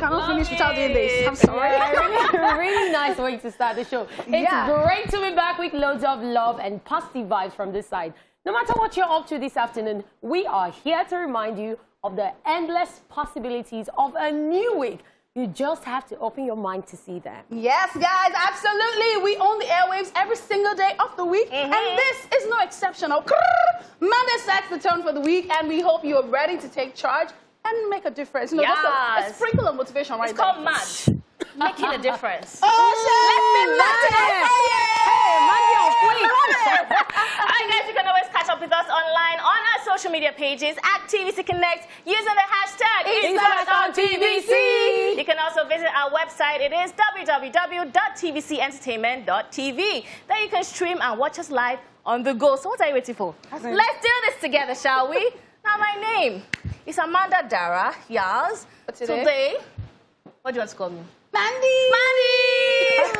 cannot finish without doing this. I'm sorry. Yeah, really nice way to start the show. It's great to be back with loads of love and positive vibes from this side. No matter what you're up to this afternoon, we are here to remind you of the endless possibilities of a new week. You just have to open your mind to see them. Yes, guys, absolutely. We own the airwaves every single day of the week, and this is no exception. Monday sets the tone for the week, and we hope you're ready to take charge and make a difference. You know, just a sprinkle of motivation right there. It's called match. Making a difference. Oh, Alright guys, you can always catch up with us online on our social media pages at TVC Connect using the hashtag #TVC. You can also visit our website. It is www.tvcentertainment.tv. There you can stream and watch us live on the go. So what are you waiting for? Let's do this together, shall we? Now my name is Amanda Dara. Yes. Today, what do you want to call me? Mandy! Love it!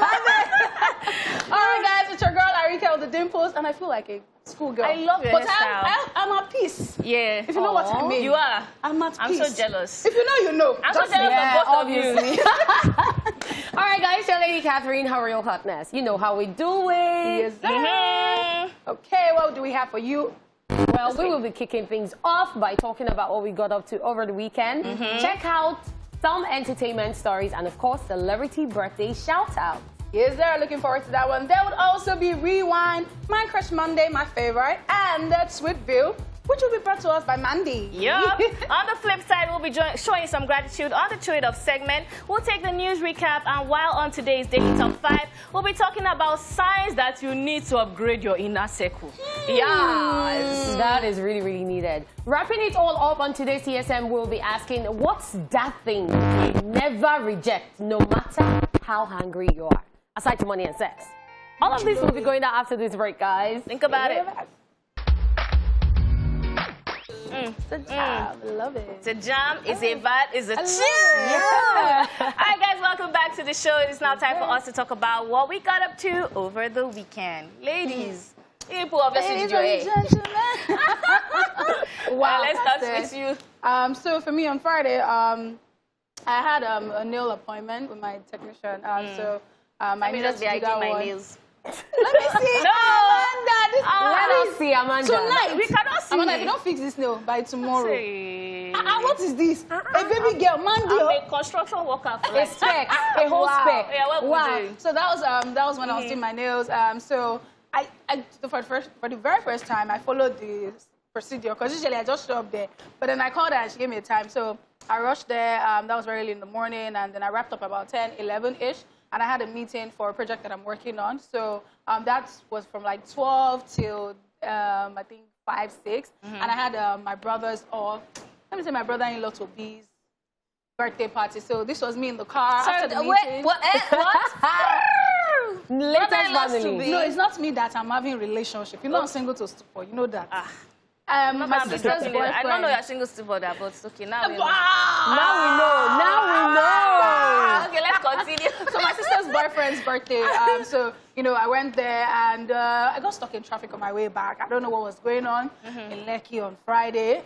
All right, guys, it's your girl Ariyiike with the dimples, and I feel like a schoolgirl. I love your hairstyle. I'm at peace. Yeah. If you know what I mean. You are. I'm at I'm peace. so jealous. If you know, you know. I'm so jealous of both obviously. of you. All right, guys, your Lady Catherine, her real hotness. You know how we do it. Yes, sir. Okay, what do we have for you? Well, we will be kicking things off by talking about what we got up to over the weekend. Check out some entertainment stories and, of course, celebrity birthday shout-out. Yes, sir. Looking forward to that one. There would also be Rewind, My Crush Monday, my favorite, and That Sweet View, which will be brought to us by Mandy. Yup. On the flip side, we'll be showing some gratitude on the Trade Off segment. We'll take the news recap, and while on today's Daily Top 5, we'll be talking about signs that you need to upgrade your inner circle. Yes, that is really, really needed. Wrapping it all up on today's TSM, we'll be asking, what's that thing you never reject, no matter how hungry you are? Aside from money and sex. All of this will be going down after this break, guys. Think about it. It's a jam. I love it. It's a jam, it's a vibe, it's a chill. Yeah. All right, guys, welcome back to the show. It's now time for us to talk about what we got up to over the weekend. Ladies, people obviously did your hair. Wow, let's start with you. So for me on Friday, I had a nail appointment with my technician. So I needed to do that one. Nails. Let me see. No. Amanda, Let us see, Amanda. tonight. We cannot see. Amanda, if you don't fix this nail by tomorrow. What is this? A baby girl, Mandy. I'm a construction worker for A like spec, a whole spec. Yeah, what we doing? So that was when I was doing my nails. So for the very first time, I followed the procedure because usually I just show up there. But then I called her and she gave me a time. So I rushed there. That was very early in the morning, and then I wrapped up about 10, 11-ish. And I had a meeting for a project that I'm working on. So that was from like 12 till I think 5, 6. And I had my brother's, or let me say my brother-in-law to be's birthday party. So this was me in the car after the meeting. What? No, it's not me that I'm having a relationship. You know I'm single to stupor. You know that. My sister's boyfriend. I don't know you're single stupor that, but it's okay. Now we know. Now we know. Okay, let's continue. So my sister's boyfriend's birthday. So, you know, I went there and I got stuck in traffic on my way back. I don't know what was going on in Lekki on Friday.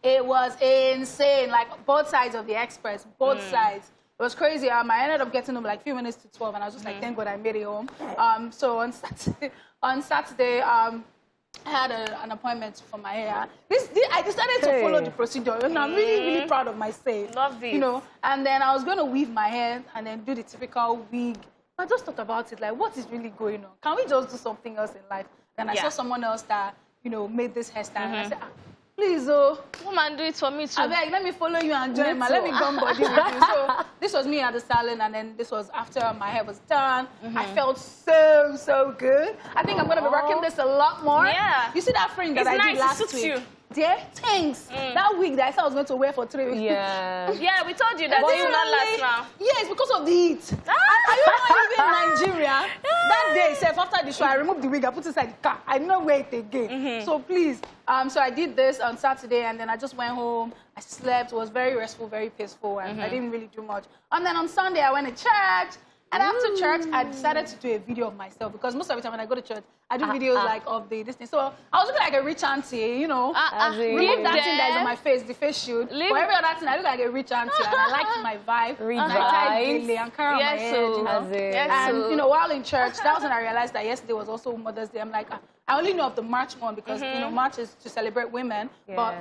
It was insane. Like both sides of the express, both sides. It was crazy. I ended up getting home like a few minutes to 12, and I was just like, thank God I made it home. So on Saturday, I had an appointment for my hair. I decided to follow the procedure, and I'm really, really proud of myself. Love this. You know, and then I was going to weave my hair and then do the typical wig. I just thought about it, like, what is really going on? Can we just do something else in life? Then I saw someone else that, you know, made this hairstyle, and I said, please, woman, do it for me too. I beg, let me follow you and join, man. Let me come body with you. So this was me at the salon, and then this was after my hair was done. I felt so good. I think I'm going to be rocking this a lot more. Yeah. You see that fringe that I did last week? Suits you. Dear, thanks. That wig that I said I was going to wear for 3 weeks. Yeah. Yeah, we told you that they will not last now. Yes, because of the heat. Are you not living in Nigeria? That day, after the show, I removed the wig, I put it inside the car. I did not wear it again. So please. So I did this on Saturday, and then I just went home. I slept. It was very restful, very peaceful, and I didn't really do much. And then on Sunday, I went to church. And after church, I decided to do a video of myself because most of the time when I go to church, I do videos like of this thing. So I was looking like a rich auntie, you know. Remove that thing that is on my face, the face shoot. For every other thing, I look like a rich auntie, and I like my vibe. I tied Gele and Kara on my head, you know. And you know, while in church, that was when I realized that yesterday was also Mother's Day. I'm like, I only know of the March one because you know March is to celebrate women, but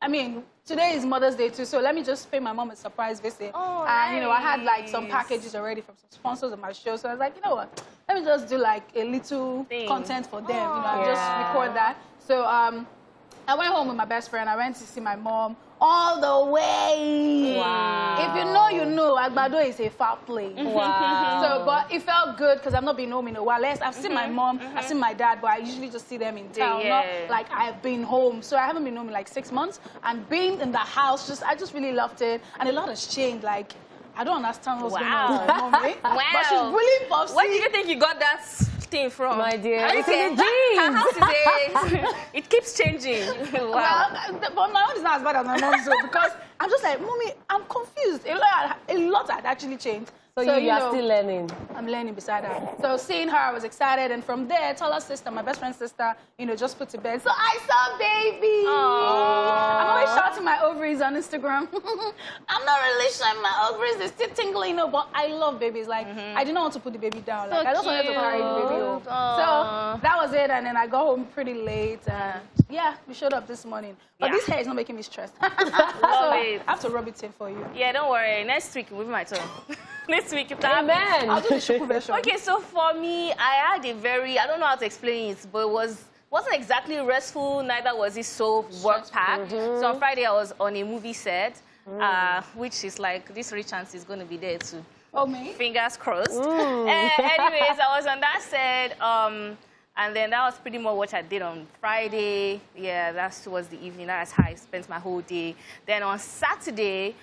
I mean, today is Mother's Day too, so let me just pay my mom a surprise visit. And you know, I had like some packages already from some sponsors of my show, so I was like, you know what? Let me just do like a little content for them, you know, just record that. So I went home with my best friend. I went to see my mom all the way. Wow. If you know, you know. Agbado is a far place. Wow. So, but it felt good because I've not been home in a while. I've seen my mom, I've seen my dad, but I usually just see them in town. Not like I've been home. So I haven't been home in like 6 months. And being in the house, I just really loved it. And a lot has changed. Like, I don't understand what's going on with my mom. But she's really bossy. Where do you think you got that thing from? My dear, it's in the genes. Her house is it keeps changing. Wow. Well, but my own is not as bad as my mom's though, because I'm just like, Mommy, I'm confused. A lot had actually changed. So you are still learning? I'm learning beside her. So seeing her, I was excited. And from there, taller sister, my best friend's sister, you know, just put to bed. So I saw baby. I'm always shouting my ovaries on Instagram. I'm not really showing my ovaries. They're still tingling, you know, but I love babies. Like, I didn't want to put the baby down. Like, I just wanted to carry the baby home. So that was it. And then I got home pretty late. And yeah, we showed up this morning. But this hair is not making me stressed. So I have to rub it in for you. Yeah, don't worry. Next week, we'll be my turn. Next week, if Amen. I'll do the shuku version. Okay, so for me, I had a I don't know how to explain it, but it wasn't exactly restful, neither was it so work-packed. So on Friday, I was on a movie set, which is like, this rich chance is going to be there too. Oh, me? Fingers crossed. Anyways, I was on that set, and then that was pretty much what I did on Friday. Yeah, that's towards the evening. That's how I spent my whole day. Then on Saturday,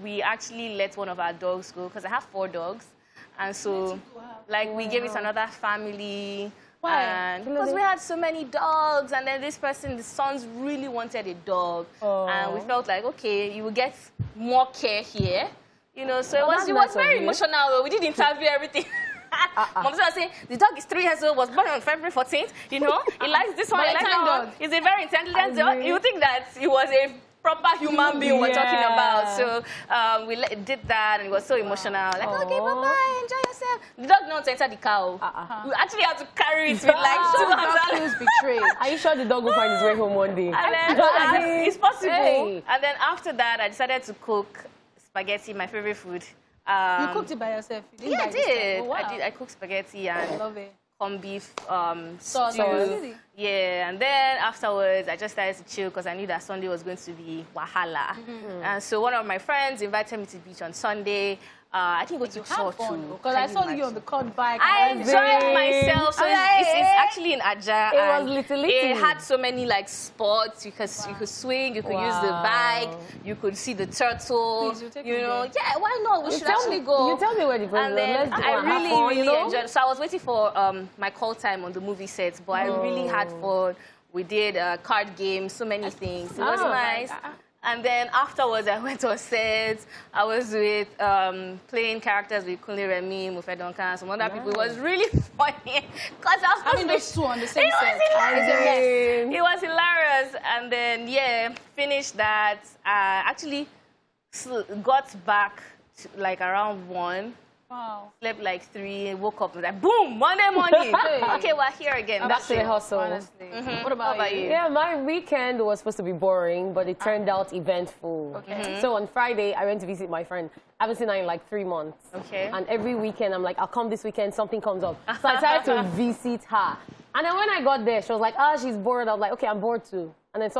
we actually let one of our dogs go because I have 4 dogs. And so, like, we gave it to another family. Why? And because we had so many dogs. And then this person, the sons really wanted a dog. And we felt like, okay, you will get more care here. You know, so it was very emotional. We did interview everything. Mom was saying, the dog is 3 years old, was born on February 14th. You know, he likes this one, he likes that dog. He's a very intelligent dog. You would think that he was a proper human being we're talking about. So we did that, and it was so emotional. Like, okay, bye-bye, enjoy yourself. The dog not enter the cow. We actually had to carry it with like 2 hands. Betrayed. Are you sure the dog will find his way home one day? And then, it's possible. Hey. And then after that, I decided to cook spaghetti, my favorite food. You cooked it by yourself? You didn't I did. Oh, wow. I cooked spaghetti and I love it. corned beef Sauce. stew. Yeah, and then afterwards, I just started to chill because I knew that Sunday was going to be wahala. And so one of my friends invited me to the beach on Sunday. I think we went to church too. Because I saw you on the quad bike. I enjoyed myself. So it's actually in Aja. It was little. It had so many like spots. You could swing. You could use the bike. You could see the turtle. Please, you know, yeah. Why not? We should actually go. You tell me where the place is. And then I really enjoyed it. So I was waiting for my call time on the movie set, but I really had fun. We did a card game, so many things. It was nice. And then afterwards, I went on set. I was with playing characters with Kunle Remy, Mufe Duncan, and some other people. It was really funny because I was having those 2 on the same set. It was hilarious. And then finished that. Actually got back to, like around 1. Wow. Slept like 3, woke up and like, boom, Monday morning. Okay, we're here again. That's the hustle. Honestly. What about you? Yeah, my weekend was supposed to be boring, but it turned out eventful. Okay. So on Friday, I went to visit my friend. I haven't seen her in like 3 months. Okay. And every weekend, I'm like, I'll come this weekend, something comes up. So I decided to visit her. And then when I got there, she was like, she's bored. I was like, okay, I'm bored too. And then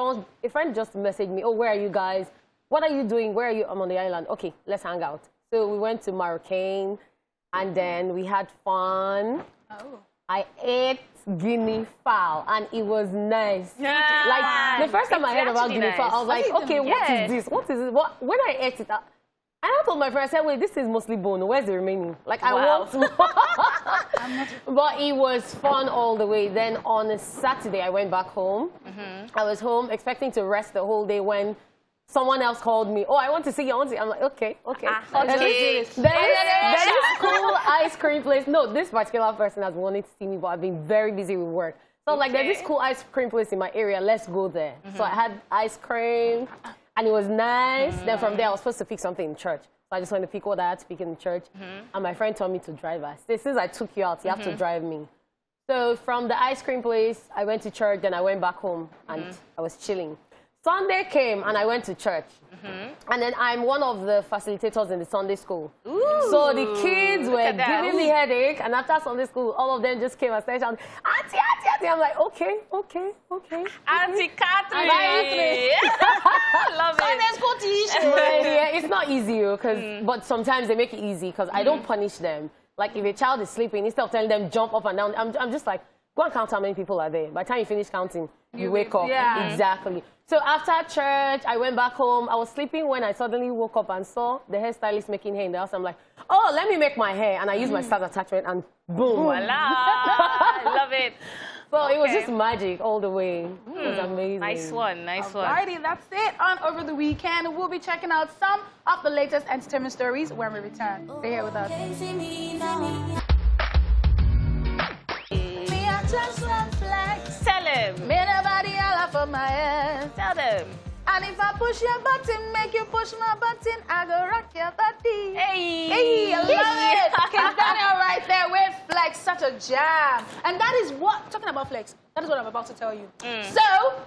a friend just messaged me, oh, where are you guys? What are you doing? Where are you? I'm on the island. Okay, let's hang out. So we went to Marrakech, and then we had fun. Oh. I ate guinea fowl, and it was nice. Yeah. Like, the first time I heard about guinea fowl, I was like, okay, what is this? What is it? When I ate it, I told my friend, I said, wait, this is mostly bone. Where's the remaining? Like, I want more. But it was fun all the way. Then on a Saturday, I went back home. I was home expecting to rest the whole day when someone else called me. Oh, I want to see you. I want to see. I'm like, okay. Okay. There is cool ice cream place. No, this particular person has wanted to see me, but I've been very busy with work. So like, there's this cool ice cream place in my area. Let's go there. So I had ice cream, and it was nice. Then from there, I was supposed to pick something in church. So I just went to pick what I had to pick in church. And my friend told me to drive us. Since I took you out, you have to drive me. So from the ice cream place, I went to church. Then I went back home, and I was chilling. Sunday came, and I went to church. And then I'm one of the facilitators in the Sunday school. Ooh, so the kids were giving me headache, and after Sunday school, all of them just came and started shouting, Auntie, Auntie, Auntie. I'm like, okay. Auntie Catherine. Love it. Sunday school teacher. Yeah, it's not easy, but sometimes they make it easy, because I don't punish them. Like, if a child is sleeping, instead of telling them jump up and down, I'm just like, go and count how many people are there. By the time you finish counting, you wake up. Yeah. Exactly. So after church, I went back home. I was sleeping when I suddenly woke up and saw the hairstylist making hair in the house. I'm like, oh, let me make my hair. And I used my start attachment and boom. Voila. I love it. So it was just magic all the way. It was amazing. Nice one. Alrighty, that's it on Over the Weekend. We'll be checking out some of the latest entertainment stories when we return. Stay here with us. Just one flex. Tell him. Me nobody all for my head. Tell them. And if I push your button, make you push my button, I go rock your body. Hey, I love it. Kids Daniel right there with Flex, such a jam. And that is what, talking about Flex, that is what I'm about to tell you. So,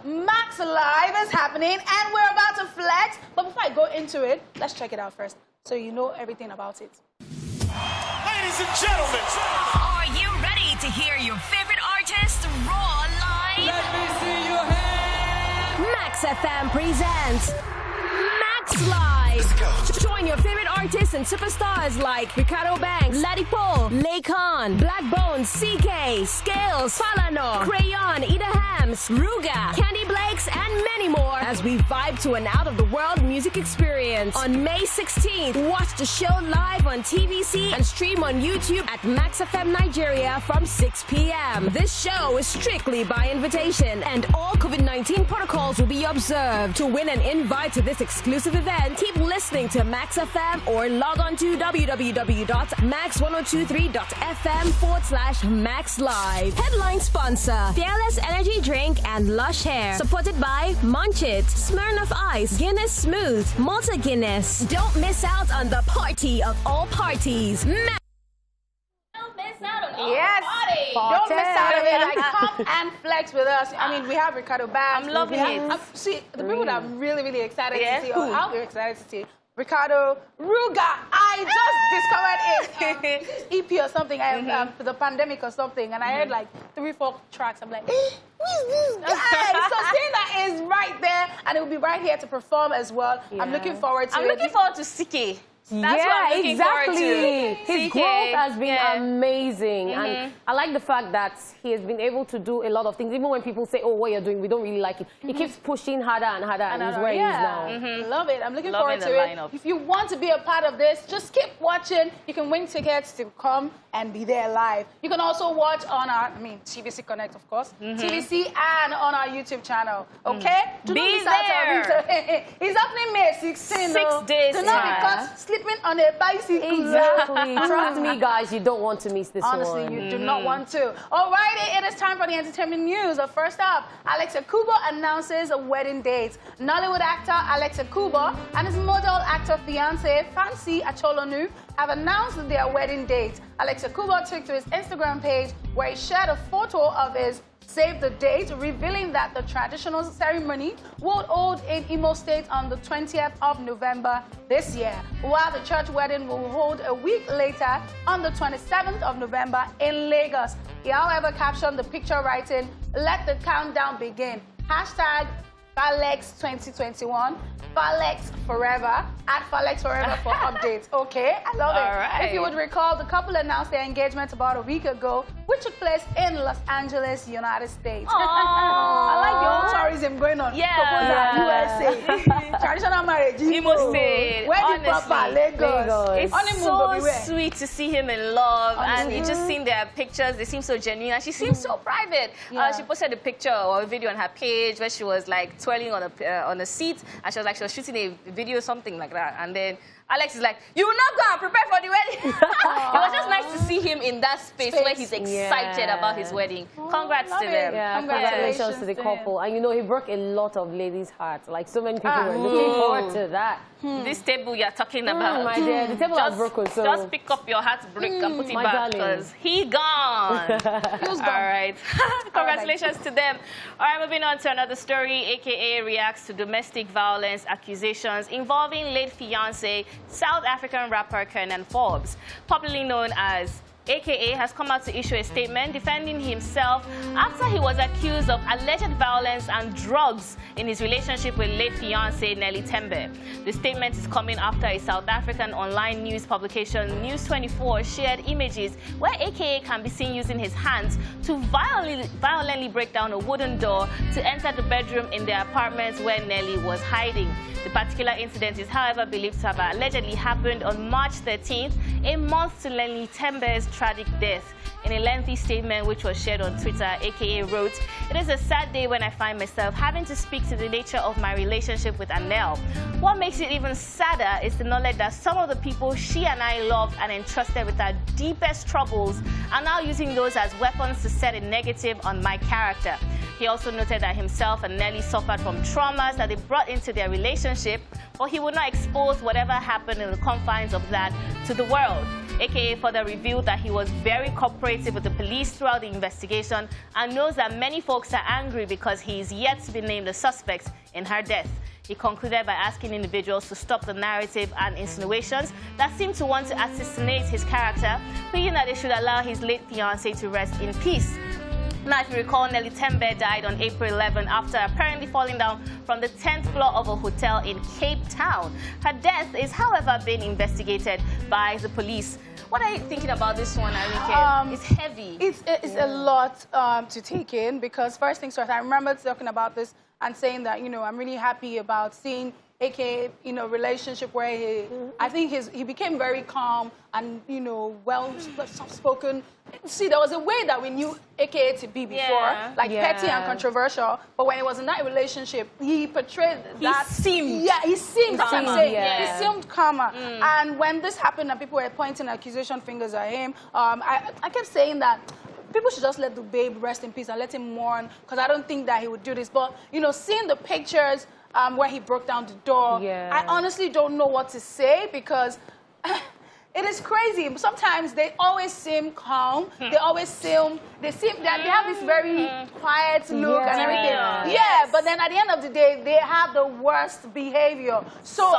Max Live is happening, and we're about to flex. But before I go into it, let's check it out first, so you know everything about it. Ladies and gentlemen, are you ready to hear your favorite artist raw live? let me see your hands. Max FM presents Max Live. Let's go. Join your favorite artists and superstars like Ricardo Banks, LadyCath, LadyCath, Blackbone, CK, Scales, Falano, Crayon, Ida Hams, Ruga, Candy Blakes, and many more as we vibe to an out-of-the-world music experience. On May 16th, watch the show live on TVC and stream on YouTube at Max FM Nigeria from 6 p.m. This show is strictly by invitation, and all COVID-19 protocols will be observed. To win an invite to this exclusive event, keep listening to Max FM or log on to www.max1023.fm/Max Live. Headline sponsor, Fearless Energy Drink and Lush Hair. Supported by Munch It, Smirnoff Ice, Guinness Smooth, Malta Guinness. Don't miss out on the party of all parties. Yes. Don't miss out on it. Like, come and flex with us. I mean, we have Ricardo Banks. I'm loving it. See, the people that I'm really, really excited to see, or I'll be excited to see, Ricardo, Ruga. I just discovered it. EP or something, for the pandemic or something, and I heard like 3-4 tracks. I'm like, who is this guy? So seeing that is right there, and it will be right here to perform as well. I'm looking forward to it. I'm looking forward to CK. That's what I'm looking forward to. His growth has been amazing. And I like the fact that he has been able to do a lot of things. Even when people say, oh, what you're doing, we don't really like it. He keeps pushing harder and harder, and he's where he is now. Love it. I'm looking forward to it. If you want to be a part of this, just keep watching. You can win tickets to come and be there live. You can also watch on our, TVC Connect, of course, TVC, and on our YouTube channel. Okay? Do not miss out on it. It's happening May 16. 6 days. Do not be caught sleeping on a bicycle. Exactly. Trust me, guys, you don't want to miss this Honestly, one. you do not want to. Alrighty, it is time for the entertainment news. First up, Alex Akubo announces a wedding date. Nollywood actor Alex Akubo and his model actor fiancé Fancy Acholonu have announced their wedding date. Alex Akubo took to his Instagram page where he shared a photo of his save the date, revealing that the traditional ceremony will hold in Imo State on the 20th of November this year, while the church wedding will hold a week later on the 27th of November in Lagos. He, however, captioned the picture writing, "Let the countdown begin. Hashtag Falex 2021, Falex Forever, at Falex Forever for updates." Okay, I love it. Right. If you would recall, the couple announced their engagement about a week ago, which took place in Los Angeles, United States. I like the whole tourism going on. Yeah. USA. traditional marriage. Imo State. Wedding proper, Lagos. It's honeymoon so sweet to see him in love, and you just seen their pictures. They seem so genuine, and she seems so private. She posted a picture or a video on her page where she was like twirling on a seat, and she was shooting a video, something like that, and then Alex is like, you will not go and prepare for the wedding. It was just nice to see him in that space where he's excited about his wedding. Congrats to them. Yeah, congratulations to the couple. And you know, he broke a lot of ladies' hearts. Like, so many people were looking forward to that. This table you're talking about. My dear, the table has broken, so... Just pick up your heartbreak and put it back, because he gone. Who's gone? All right. Congratulations to them. All right, moving on to another story. AKA reacts to domestic violence accusations involving late fiancé, South African rapper Kenan Forbes, popularly known as AKA, has come out to issue a statement defending himself after he was accused of alleged violence and drugs in his relationship with late fiancée Nelly Tembe. The statement is coming after a South African online news publication, News 24, shared images where AKA can be seen using his hands to violently break down a wooden door to enter the bedroom in the apartment where Nelly was hiding. The particular incident is, however, believed to have allegedly happened on March 13th, a month to Nelly Tembe's tragic death. In a lengthy statement which was shared on Twitter, AKA wrote, "It is a sad day when I find myself having to speak to the nature of my relationship with Anel. What makes it even sadder is the knowledge that some of the people she and I loved and entrusted with our deepest troubles are now using those as weapons to set a negative on my character." He also noted that himself and Nelly suffered from traumas that they brought into their relationship, but he would not expose whatever happened in the confines of that to the world. AKA further revealed that he was very cooperative with the police throughout the investigation and knows that many folks are angry because he is yet to be named a suspect in her death. He concluded by asking individuals to stop the narrative and insinuations that seem to want to assassinate his character, pleading that they should allow his late fiancé to rest in peace. Now, if you recall, Nelly Tembe died on April 11 after apparently falling down from the 10th floor of a hotel in Cape Town. Her death is, however, being investigated by the police. What are you thinking about this one, Ariyiike? It's heavy. It's a lot to take in, because first things first, I remember talking about this and saying that, you know, I'm really happy about seeing AKA, you know, relationship where I think he became very calm and, you know, well soft-spoken. See, there was a way that we knew AKA to be before, petty and controversial. But when he was in that relationship, he portrayed that. He seemed. Yeah, he seemed calmer. He seemed calmer. And when this happened and people were pointing accusation fingers at him, I kept saying that people should just let the babe rest in peace and let him mourn, because I don't think that he would do this. But, you know, seeing the pictures where he broke down the door, I honestly don't know what to say, because it is crazy. Sometimes they always seem calm. They always seem, they have this very quiet look and everything. Yeah, but then at the end of the day, they have the worst behavior. So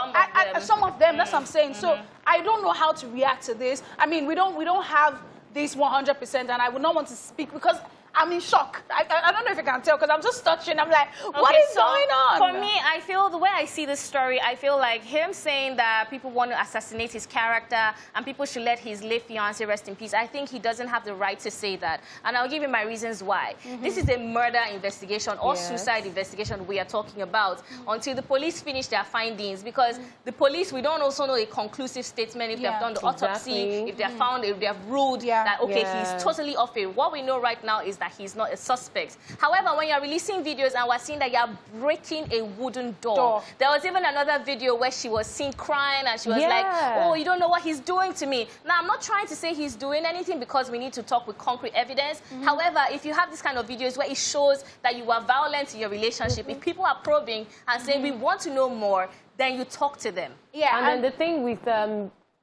some of them, that's what I'm saying. So I don't know how to react to this. I mean, we don't have this 100%, and I would not want to speak because I'm in shock. I don't know if you can tell, because I'm just touching. I'm like, what is going on? For me, I feel the way I see this story, I feel like him saying that people want to assassinate his character and people should let his late fiancé rest in peace. I think he doesn't have the right to say that. And I'll give you my reasons why. This is a murder investigation or suicide investigation we are talking about until the police finish their findings, because the police, we don't also know a conclusive statement if they have done the autopsy, if they have found, if they have ruled that, okay, he's totally off it. What we know right now is that he's not a suspect. However, when you're releasing videos and we're seeing that you're breaking a wooden door. There was even another video where she was seen crying and she was like, oh, you don't know what he's doing to me. Now, I'm not trying to say he's doing anything, because we need to talk with concrete evidence. However, if you have this kind of videos where it shows that you are violent in your relationship, if people are probing and saying, we want to know more, then you talk to them. Yeah. And then the thing with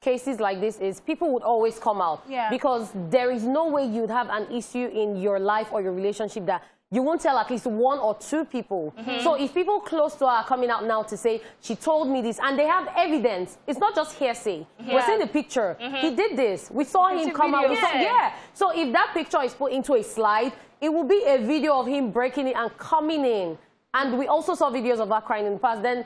cases like this is people would always come out, because there is no way you'd have an issue in your life or your relationship that you won't tell at least one or two people. So if people close to her are coming out now to say, she told me this, and they have evidence, it's not just hearsay. We're seeing the picture. He did this. We saw him come out. So if that picture is put into a slide, it will be a video of him breaking it and coming in. And we also saw videos of her crying in the past. Then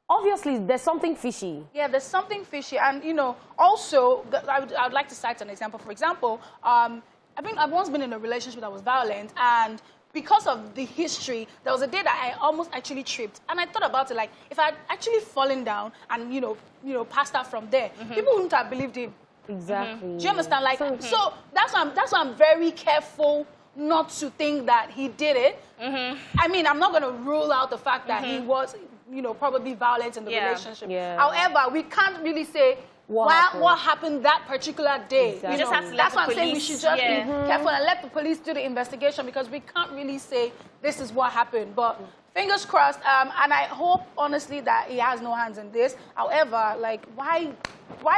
obviously, there's something fishy. Yeah, there's something fishy. And, you know, also, I would like to cite an example. For example, I've once been in a relationship that was violent, and because of the history, there was a day that I almost actually tripped. And I thought about it, like, if I had actually fallen down and, you know, passed out from there, people wouldn't have believed him. Exactly. Do you understand? Like, so that's why I'm very careful not to think that he did it. I mean, I'm not going to rule out the fact that he was, you know, probably violent in the relationship. However, we can't really say what happened that particular day. Exactly. We just have to let That's the why I'm saying we police- should just be careful and let the police do the investigation, because we can't really say this is what happened. But fingers crossed, and I hope honestly that he has no hands in this. However, like, why do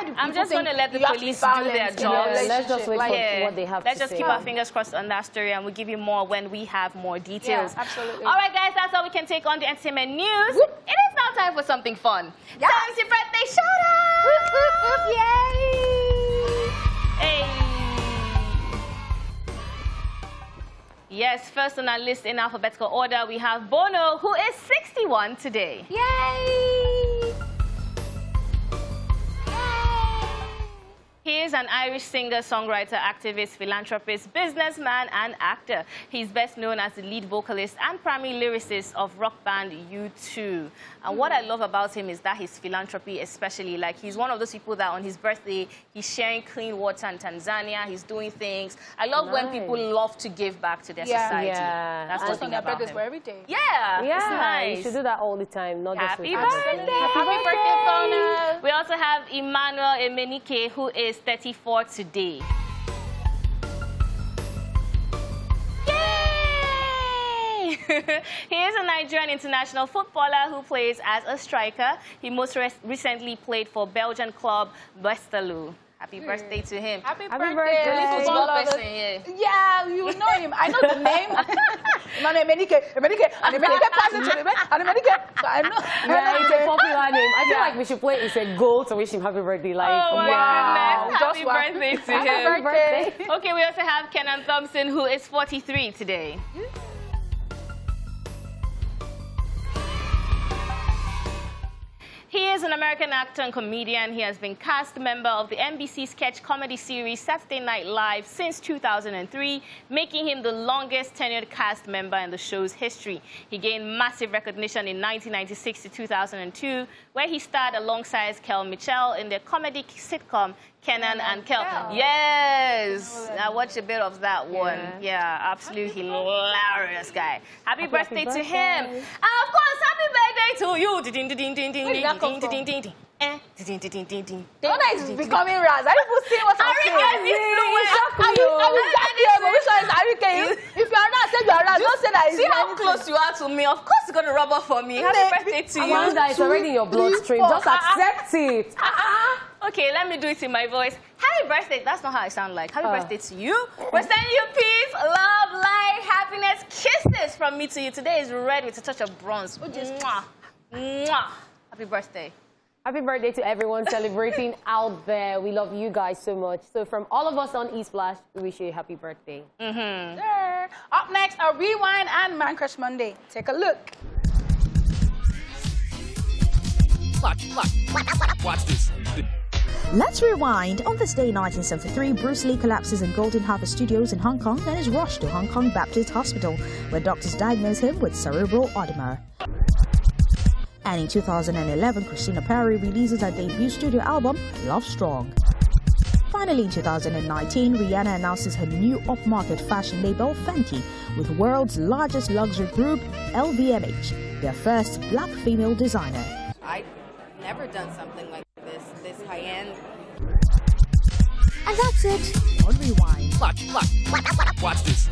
people I'm just think going to let the you have to be police do violent their in a job. Let's just wait relationship? for what they have Let's to just say. keep our fingers crossed on that story, and we'll give you more when we have more details. Yeah, absolutely. All right, guys, that's all we can take on the entertainment news. It is now time for something fun. Yeah. It's your birthday shout-out! Yay! Hey! Yes, first on our list in alphabetical order, we have Bono, who is 61 today. Yay! He is an Irish singer, songwriter, activist, philanthropist, businessman, and actor. He's best known as the lead vocalist and primary lyricist of rock band U2. And what I love about him is that his philanthropy, especially, like, he's one of those people that on his birthday, he's sharing clean water in Tanzania, he's doing things. I love when people love to give back to their society. Yeah. That's Just one on thing their about birthdays him. for every day. Yeah, Yeah, it's nice. you should do that all the time, not just Happy with birthday! Happy birthday, Bono! We also have Emmanuel Emenike, who is 34 today. Yay! He is a Nigerian international footballer who plays as a striker. He most recently played for Belgian club Westerlo. Happy birthday to him. Happy birthday. birthday. Football Football person, lovers. yeah. Yeah, you would know him. I know the name. Emenike, and Emenike passes to the back, and Emenike. So I know. Yeah, it's a popular name. I feel like we should play It's a Goal to wish him happy birthday. Like, Oh my wow. goodness. Happy birthday to him. Happy birthday. Okay, we also have Kenan Thompson, who is 43 today. He is an American actor and comedian. He has been cast member of the NBC sketch comedy series Saturday Night Live since 2003, making him the longest tenured cast member in the show's history. He gained massive recognition in 1996 to 2002, where he starred alongside Kel Mitchell in the comedy sitcom Kenan and Kel. Yes! I watched a bit of that one. Yeah, absolutely hilarious guy. Happy birthday to him. And of course, happy birthday to you. Donna is becoming Raz. Are you people seeing what I'm saying? Which one is Ariyiike? If you are not saying you are Raz, don't say that it's See how close you are to me. Of course, it's going to rub off for me. Happy birthday to you. Once that it's already in your bloodstream, just accept it. Okay, let me do it in my voice. Happy birthday. That's not how I sound like. Happy birthday to you. We're sending you peace, love, light, happiness, kisses from me to you. Today is red with a touch of bronze. Mwah. Mwah. Happy birthday. Happy birthday to everyone celebrating out there. We love you guys so much. So from all of us on Esplash, we wish you a happy birthday. Sure. Up next, our Rewind and Man Crush Monday. Take a look. Watch this. Let's rewind. On this day in 1973, Bruce Lee collapses in Golden Harvest Studios in Hong Kong and is rushed to Hong Kong Baptist Hospital, where doctors diagnose him with cerebral edema. And in 2011, Christina Perry releases her debut studio album, Love Strong. Finally, in 2019, Rihanna announces her new upmarket fashion label, Fenty, with world's largest luxury group, LVMH, their first black female designer. I've never done something like this high-end. And that's it on Rewind. Watch this.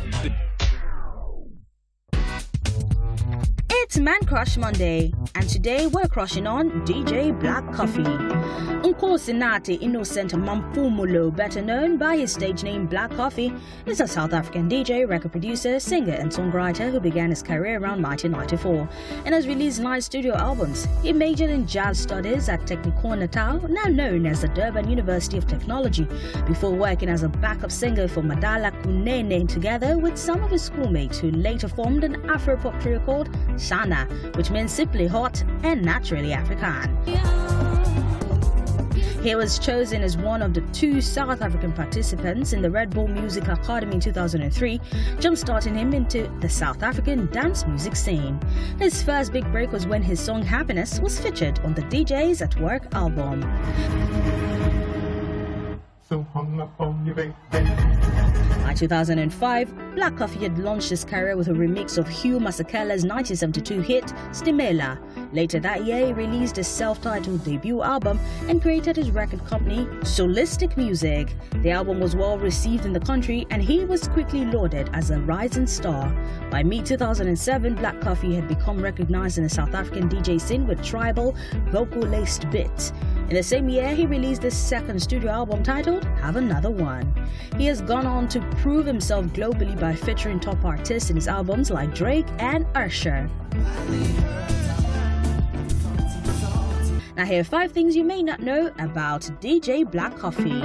It's Man Crush Monday, and today we're crushing on DJ Black Coffee. Nkosinati Innocent Mamfumulo, better known by his stage name Black Coffee, is a South African DJ, record producer, singer and songwriter who began his career around 1994 and has released 9 studio albums. He majored in jazz studies at Technikon Natal, now known as the Durban University of Technology, before working as a backup singer for Madala Kunene together with some of his schoolmates who later formed an Afro-pop trio called Shana, which means simply hot and naturally African. He was chosen as one of the 2 South African participants in the Red Bull Music Academy in 2003, jump-starting him into the South African dance music scene. His first big break was when his song Happiness was featured on the DJs at Work album. So hung up on you, baby. By 2005, Black Coffee had launched his career with a remix of Hugh Masekela's 1972 hit, Stimela. Later that year, he released his self-titled debut album and created his record company, Solistic Music. The album was well received in the country and he was quickly lauded as a rising star. By mid-2007, Black Coffee had become recognized in the South African DJ scene with tribal, vocal-laced beats. In the same year, he released his second studio album titled Have Another One. He has gone on to prove himself globally by featuring top artists in his albums like Drake and Usher. Now here are 5 things you may not know about DJ Black Coffee.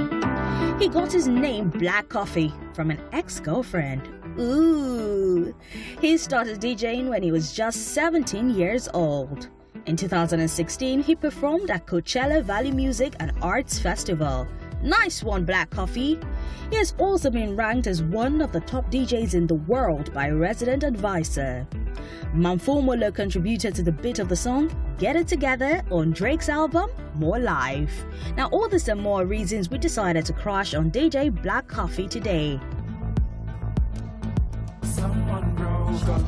He got his name Black Coffee from an ex-girlfriend. Ooh! He started DJing when he was just 17 years old. In 2016, he performed at Coachella Valley Music and Arts Festival. Nice one, Black Coffee! He has also been ranked as one of the top DJs in the world by Resident Advisor. Mamfumolo contributed to the beat of the song Get It Together on Drake's album More Life. Now all this and more reasons we decided to crush on DJ Black Coffee today. Someone broke up.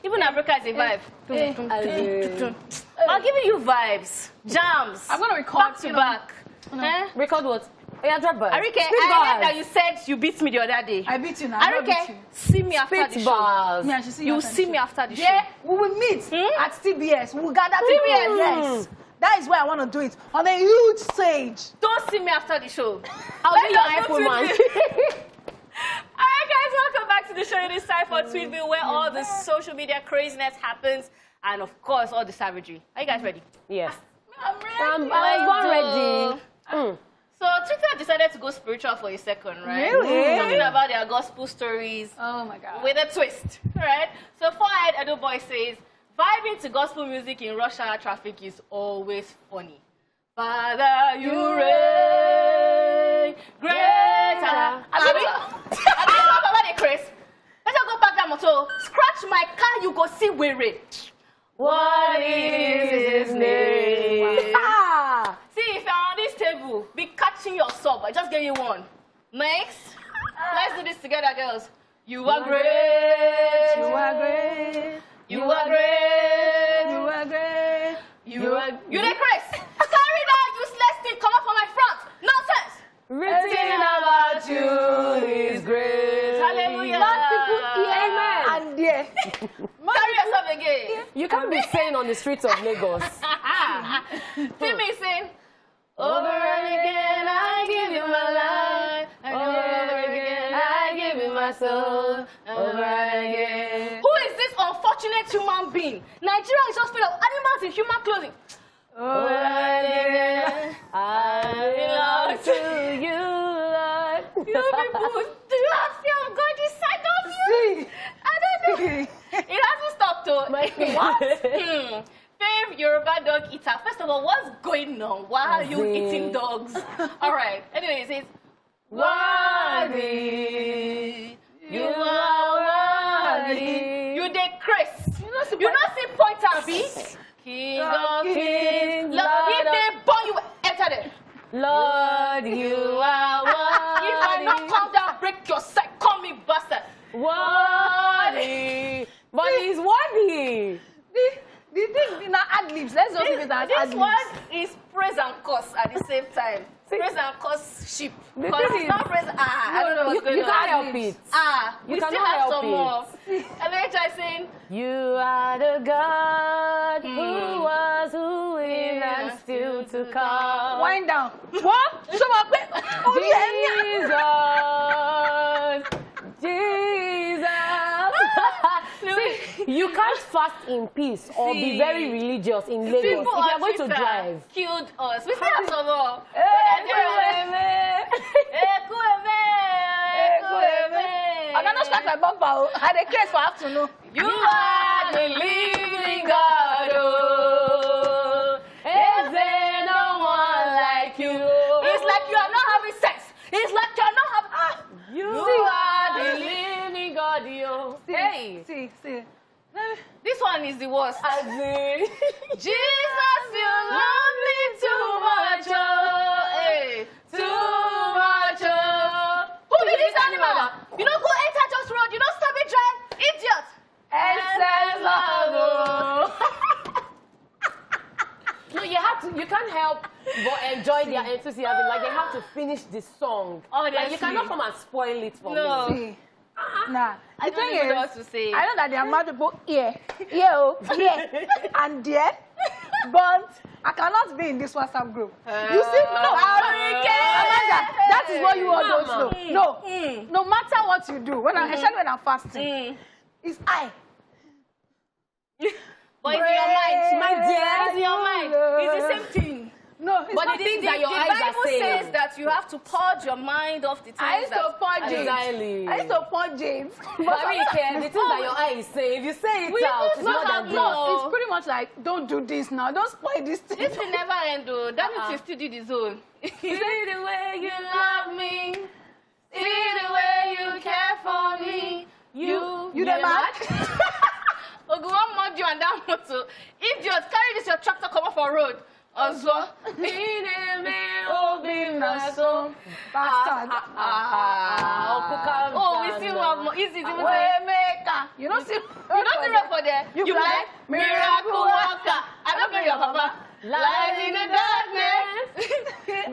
Even Africa is a vibe. I'm giving you vibes, jams. I'm gonna record back to back. Record what? Yeah, drop bars. Ariyiike, I heard that you said you beat me the other day. I beat you now. I beat Ariyiike, you. see me after the show. Bars. Yeah, I should see You will after see the me show. after the show. Yeah, we will meet at TBS. We'll gather TBS. people. Yes. That is where I want to do it. On a huge stage. Don't see me after the show. I'll be your Apple man. Alright guys, welcome back to the show. It is time for Tweetville, where all the social media craziness happens and of course all the savagery. Are you guys ready? Yes. I'm ready. I'm ready. So Twitter decided to go spiritual for a second, right? Really? Talking about their gospel stories Oh my God. with a twist, right? So Forehead Edo Boy says, vibing to gospel music in rush hour traffic is always funny. Father, you reign greater. I mean, talk about it, Chris. Let's go back that motor. Scratch my car, you go see where it. What is his name? Ah! See, if you're on this table, be catching your sub. I just gave you one. Next, let's do this together, girls. You are great. You are great. You are great. You are great. You are. You did, Chris. Carry that useless thing. Come up from my front. Nonsense. Written about you is great. Hallelujah. Amen. And there. Carry yourself again. You can't be saying on the streets of Lagos. See me sing. Over and again, I give you my life. Over again, I give you my soul. Over and again. Who is this unfortunate human being? Nigeria is just full of animals in human clothing. Over and again, I belong to you, Lord. You people, do you not see I'm going this side of you? See. I don't know. It hasn't stopped though. What? Fave Yoruba dog eater. First of all, what's going on? Why are you eating dogs? All right. Anyways, it's worthy. You are worthy. You did Chris. You not see point and B. King of kings. Lord, if they born you, enter them. Lord, you are worthy. If I not come down, break your side. Call me bastard. Worthy. But he's worthy. The thing now ad-libs. Let's just leave it as This ad-libs. one is praise and curse at the same time. Praise and curse sheep. Because thing it's is- not praise. I don't know what's going You on. can't help it. We You still cannot have help some it. more. And then I saying, You are the God who was, who is, and still to come. Wind down. What? Show up. Oh, yeah. Jesus. Jesus. You can't fast in peace or be very religious in Lagos if you are going to drive. Killed us. We still have some more. I'm gonna start my bumper. I had a case for afternoon. You are the living God. Oh. Is there no one like you? It's like you are not having sex. It's like you're not having. You are the living God. Yo. Hey. See. This one is the worst. Jesus, you love me too much. Oh. Hey. Too much. Oh. Who be this animal? You don't go enter just road. You don't stop it drive. Idiot. No, you can't help but enjoy their enthusiasm. Like they have to finish the song. Oh, like you cannot come and spoil it for me. See. Nah. I don't even know what to say. I know that there are mad people here, and there, but I cannot be in this WhatsApp group. You see, no, Amanda, that is what you all don't know. No matter what you do, especially when I'm fasting, it's I. But in your mind, my dear, in your mind, it's the same thing. No, it's but not the things that your eyes are saying. The Bible says that you have to purge your mind of the things I used to purge James. Exactly. I used to purge James. But Ariyiike, the things that your eyes say, if you say it out, it's not that good. It's pretty much like, don't do this now. Don't spoil this thing. This will never end, though. That means you still do the zone. See the way you love me. See the way you care for me. You the man? Ogu, one more you and that motor. Idiot, carry this your tractor come off for road. Also, Oh, we still have more. Easy, You don't see road for there. You like miracle worker. I don't know your papa. Light in the darkness.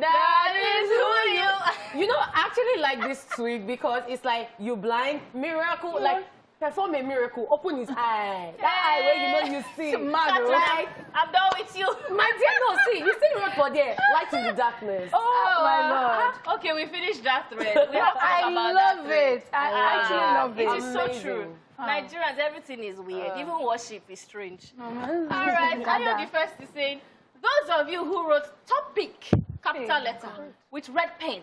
That is who you are. You know, I actually like this tweet because it's like you blind miracle, like perform a miracle, open his eye. That eye where you see. That's right. I'm done with you. My dear, no, see, you see road for there, light in the darkness. Oh my Lord. Okay, we finished that thread. We have to talk I about love that it. I actually love it. It is so Amazing. true. Nigerians, everything is weird. Even worship is strange. All right, Ariyiike the first is saying, those of you who wrote topic, capital letter, with red pen,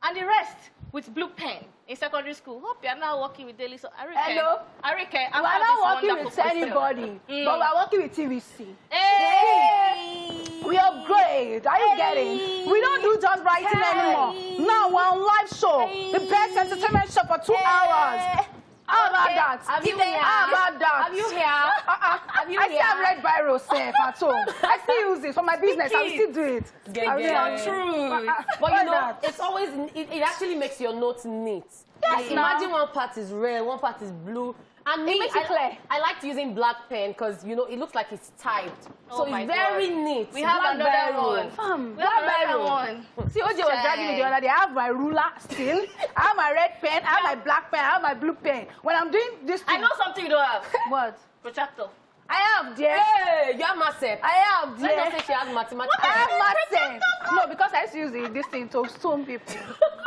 and the rest with blue pen in secondary school. Hope you are now working with daily. So Ariyiike, Hello. Ariyiike, We are not working with anybody, but we are working with TVC. Hey! We upgrade. Are you getting? We don't do just writing anymore. Now we're on live show. The best entertainment show for 2 hours. How about that? Have you How here? about that? Have you here? Have you I still have red biro safe at home. I still use it for my business. I still do it. It's true. But you know, it's always, it actually makes your notes neat. Like, imagine one part is red, one part is blue. And me, makes it clear. I liked using black pen because, you know, it looks like it's typed. Oh So it's very neat. We have Black another biro. one. We have another one. See, OJ was dragging me the other day. I have my ruler still. I have my red pen. I have my black pen. I have my blue pen. When I'm doing this thing. I know something you don't have. What? Protractor. I have, dear. Hey, you have math. I have, dear. Let's just say she has mathematics. I have math. No, because I used to use this thing to stone people.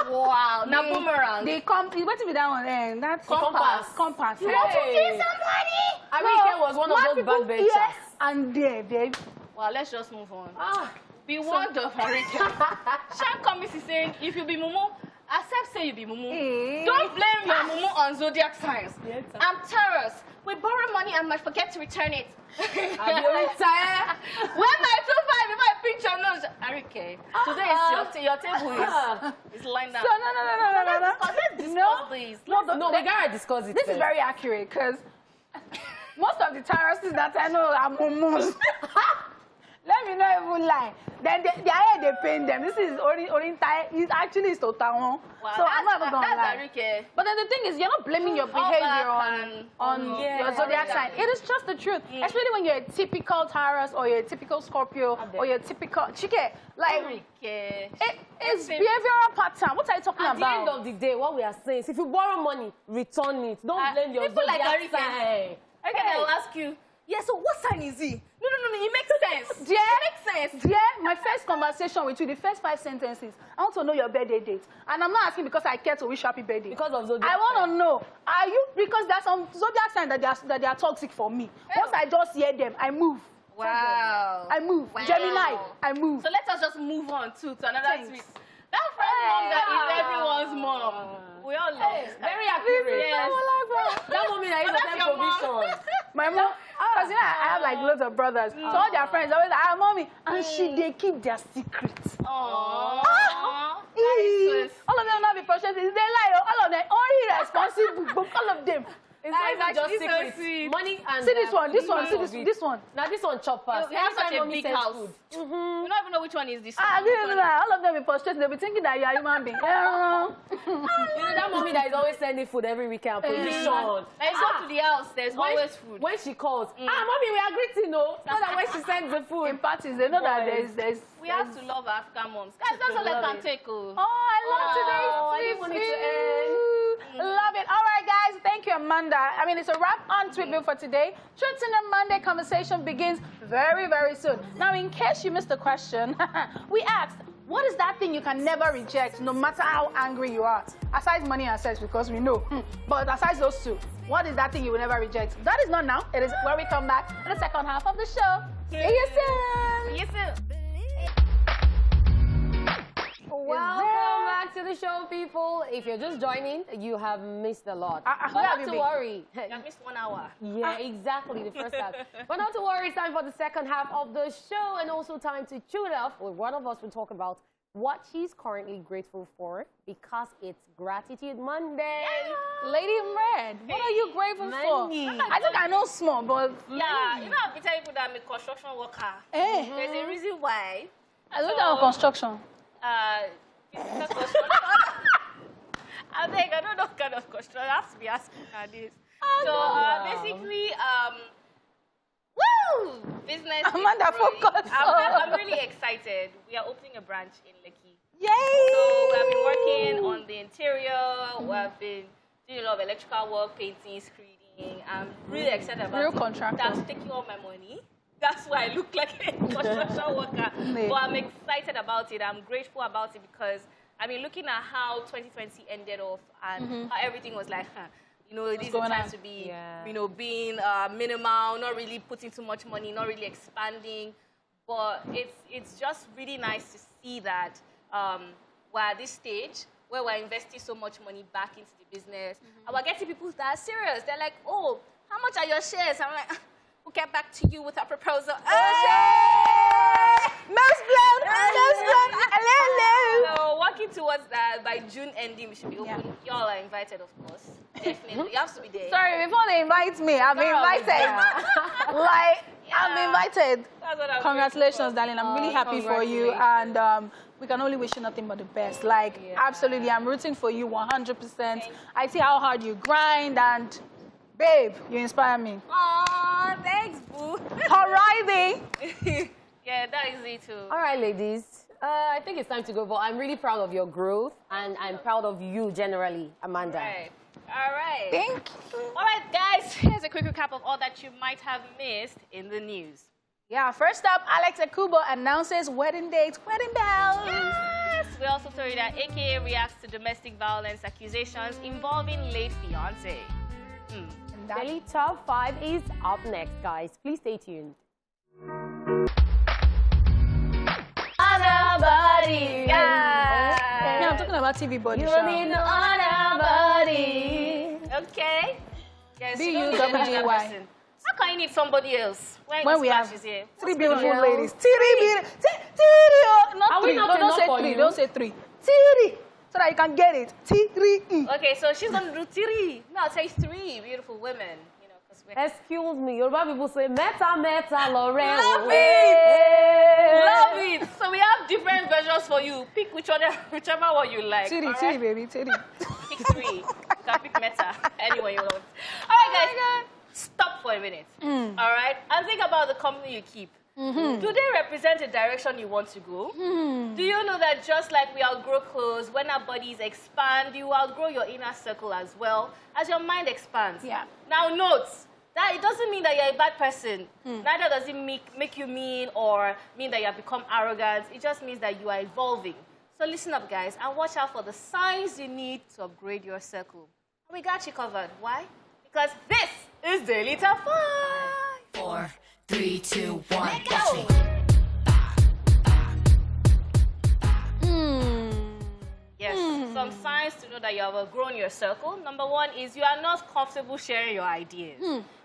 Wow. Now boomerang. They come. What to be that one? Then that's Compass. Compass. You want to Hey. kill somebody? Ariyiike was one of those backbenchers. Yes, and there, babe. Well, let's just move on. Ah. Be warned of Ariyiike. Shan Commiss is saying, if you be mumu, accept say you be mumu. Eh. Don't blame your mumu on zodiac signs. Yes, sir. I'm Taurus. We borrow money and might forget to return it. Have you retired? When my 2-5, if I pinch your nose, Ariyiike, today is your table is lined up. So no. Let's discuss this. No, we gotta discuss it. This is first. very accurate because most of the terrorists that I know are mumus. Let me not even lie. Then their hair they paint them. This is Oriental. It actually is Totawan. Wow, So I'm not even gonna that's lie. Ariyiike. But then the thing is, you're not blaming your behavior on your zodiac sign. It is just the truth. Especially when you're a typical Taurus or you're a typical Scorpio or you're a typical Chike. Like Ariyiike. it's behavioral pattern. What are you talking At the end about? of the day, what we are saying is if you borrow money, return it. Don't blame your people like zodiac Ariyiike. sign. Okay, I will ask you. Yeah, so what sign is he? No. It makes sense. Dear, It makes sense. Dear, my first conversation with you, the first 5 sentences, I want to know your birthday date. And I'm not asking because I care to wish happy birthday. Because of zodiac. I want to know, are you, because there's some zodiac signs that they are toxic for me. Once I just hear them, I move. Wow. I move. Wow. Gemini, I move. So let us just move on to another Thanks. tweet. That friend mom that is everyone's mom. We all love it. Very accurate. Yes. That moment I used to that's take your mom. provision. My mom, because I have like loads of brothers. So all their friends always like, mommy. And they keep their secrets. Aww. All of them not be processed. They lie. All of them only responsible. All of them. It's That not is just actually so secrets. sweet. Money and See this one, this one, see of it. this one. Now this one choppers. You have such a Anytime mommy big says house. food. We don't even know which one is this. I agree with that. All of them be frustrated. They'll be thinking that you are a human being. You know that mommy that is always sending food every weekend. Position. Let's go to the house. There's always food. When she calls, mommy, we are greeting, no. So that when she sends the In food. parties, they know that there's We have to love African moms. Guys, that's all I can take. Oh, I love I today's didn't want it tweet. to end. Love it. All right, guys. Thank you, Amanda. I mean, it's a wrap on Tweet Bill for today. Truth in the Monday conversation begins very, very soon. Now, in case you missed the question, we asked, what is that thing you can never reject, no matter how angry you are? Aside money and sex, because we know. But aside those two, what is that thing you will never reject? That is not now. It is when we come back in the second half of the show. See you soon. Yes, sir. Welcome back to the show, people. If you're just joining, you have missed a lot. where But have not you to been? worry. You missed 1 hour. Yeah, exactly, the first half. But not to worry, it's time for the second half of the show and also time to chew it off where one of us will talk about what she's currently grateful for because it's Gratitude Monday. Lady in Red, what are you grateful Money. for? I think I know small, but Yeah, you know, I've been telling people that I'm a construction worker. eh, There's a reason why. I look at construction. Physical construction. I think I don't know what kind of construction. I have to be asking her this. Basically, woo! Business. is Amanda, growing. focus. I'm really excited. We are opening a branch in Lekki. Yay! So we have been working on the interior. We have been doing a lot of electrical work, painting, screening. I'm really excited about Real it. contractor. That's taking all my money. That's why I look like a construction worker. But I'm excited about it. I'm grateful about it because, I mean, looking at how 2020 ended off and how everything was like, you know, this is the time to be, you know, being minimal, not really putting too much money, not really expanding. But it's just really nice to see that we're at this stage where we're investing so much money back into the business. And we're getting people that are serious. They're like, oh, how much are your shares? I'm like, we'll get back to you with our proposal. Most blown, hello. So working towards that, by June ending, we should be open. Y'all are invited, of course. Definitely. You have to be there. Sorry, before they invite me, I've been invited. Like, I've been invited. That's what I'm Congratulations, darling. I'm really happy for you. And we can only wish you nothing but the best. Like, absolutely, I'm rooting for you 100%. I see how hard you grind and, babe, you inspire me. Aw, thanks, boo. Alrighty. Yeah, that is it too. All right, ladies. I think it's time to go, but I'm really proud of your growth, and I'm proud of you generally, Amanda. All right. Thank you. All right, guys. Here's a quick recap of all that you might have missed in the news. Yeah, first up, Alex Ekubo announces wedding date, wedding bells. Yes. We also told you that AKA reacts to domestic violence accusations involving late fiancé. Daily Top 5 is up next, guys. Please stay tuned. Body. Yeah, I'm talking about TV body. You Sha. need no other body. Okay. Yes, you don't need B-U-double-G-Y. another person. How can you need somebody else When we Esplash have is here? 3 beautiful else? ladies. Not Are we 3. not No, don't enough say for 3. you? Don't say 3. 3. So that you can get it. 3. Okay, so she's gonna do 3. No, I'll say 3 beautiful women. You know, because we're Excuse me, Yoruba people say meta, Lorraine. Love it! Love it! So we have different versions for you. Pick whichever one you like. 3, all 3, right? baby. 3. Pick 3. You can pick meta. Anyone you want. All right, guys. Stop for a minute. All right? And think about the company you keep. Do they represent a direction you want to go? Do you know that just like we outgrow clothes, when our bodies expand, you outgrow your inner circle as well as your mind expands? Yeah. Now note that it doesn't mean that you're a bad person. Neither does it make you mean or mean that you have become arrogant. It just means that you are evolving. So listen up, guys, and watch out for the signs you need to upgrade your circle. We got you covered. Why? Because this is Daily Top 5. 4, 3, 2, 1. Let go. Yes, some signs to know that you have outgrown your circle. Number one is you are not comfortable sharing your ideas.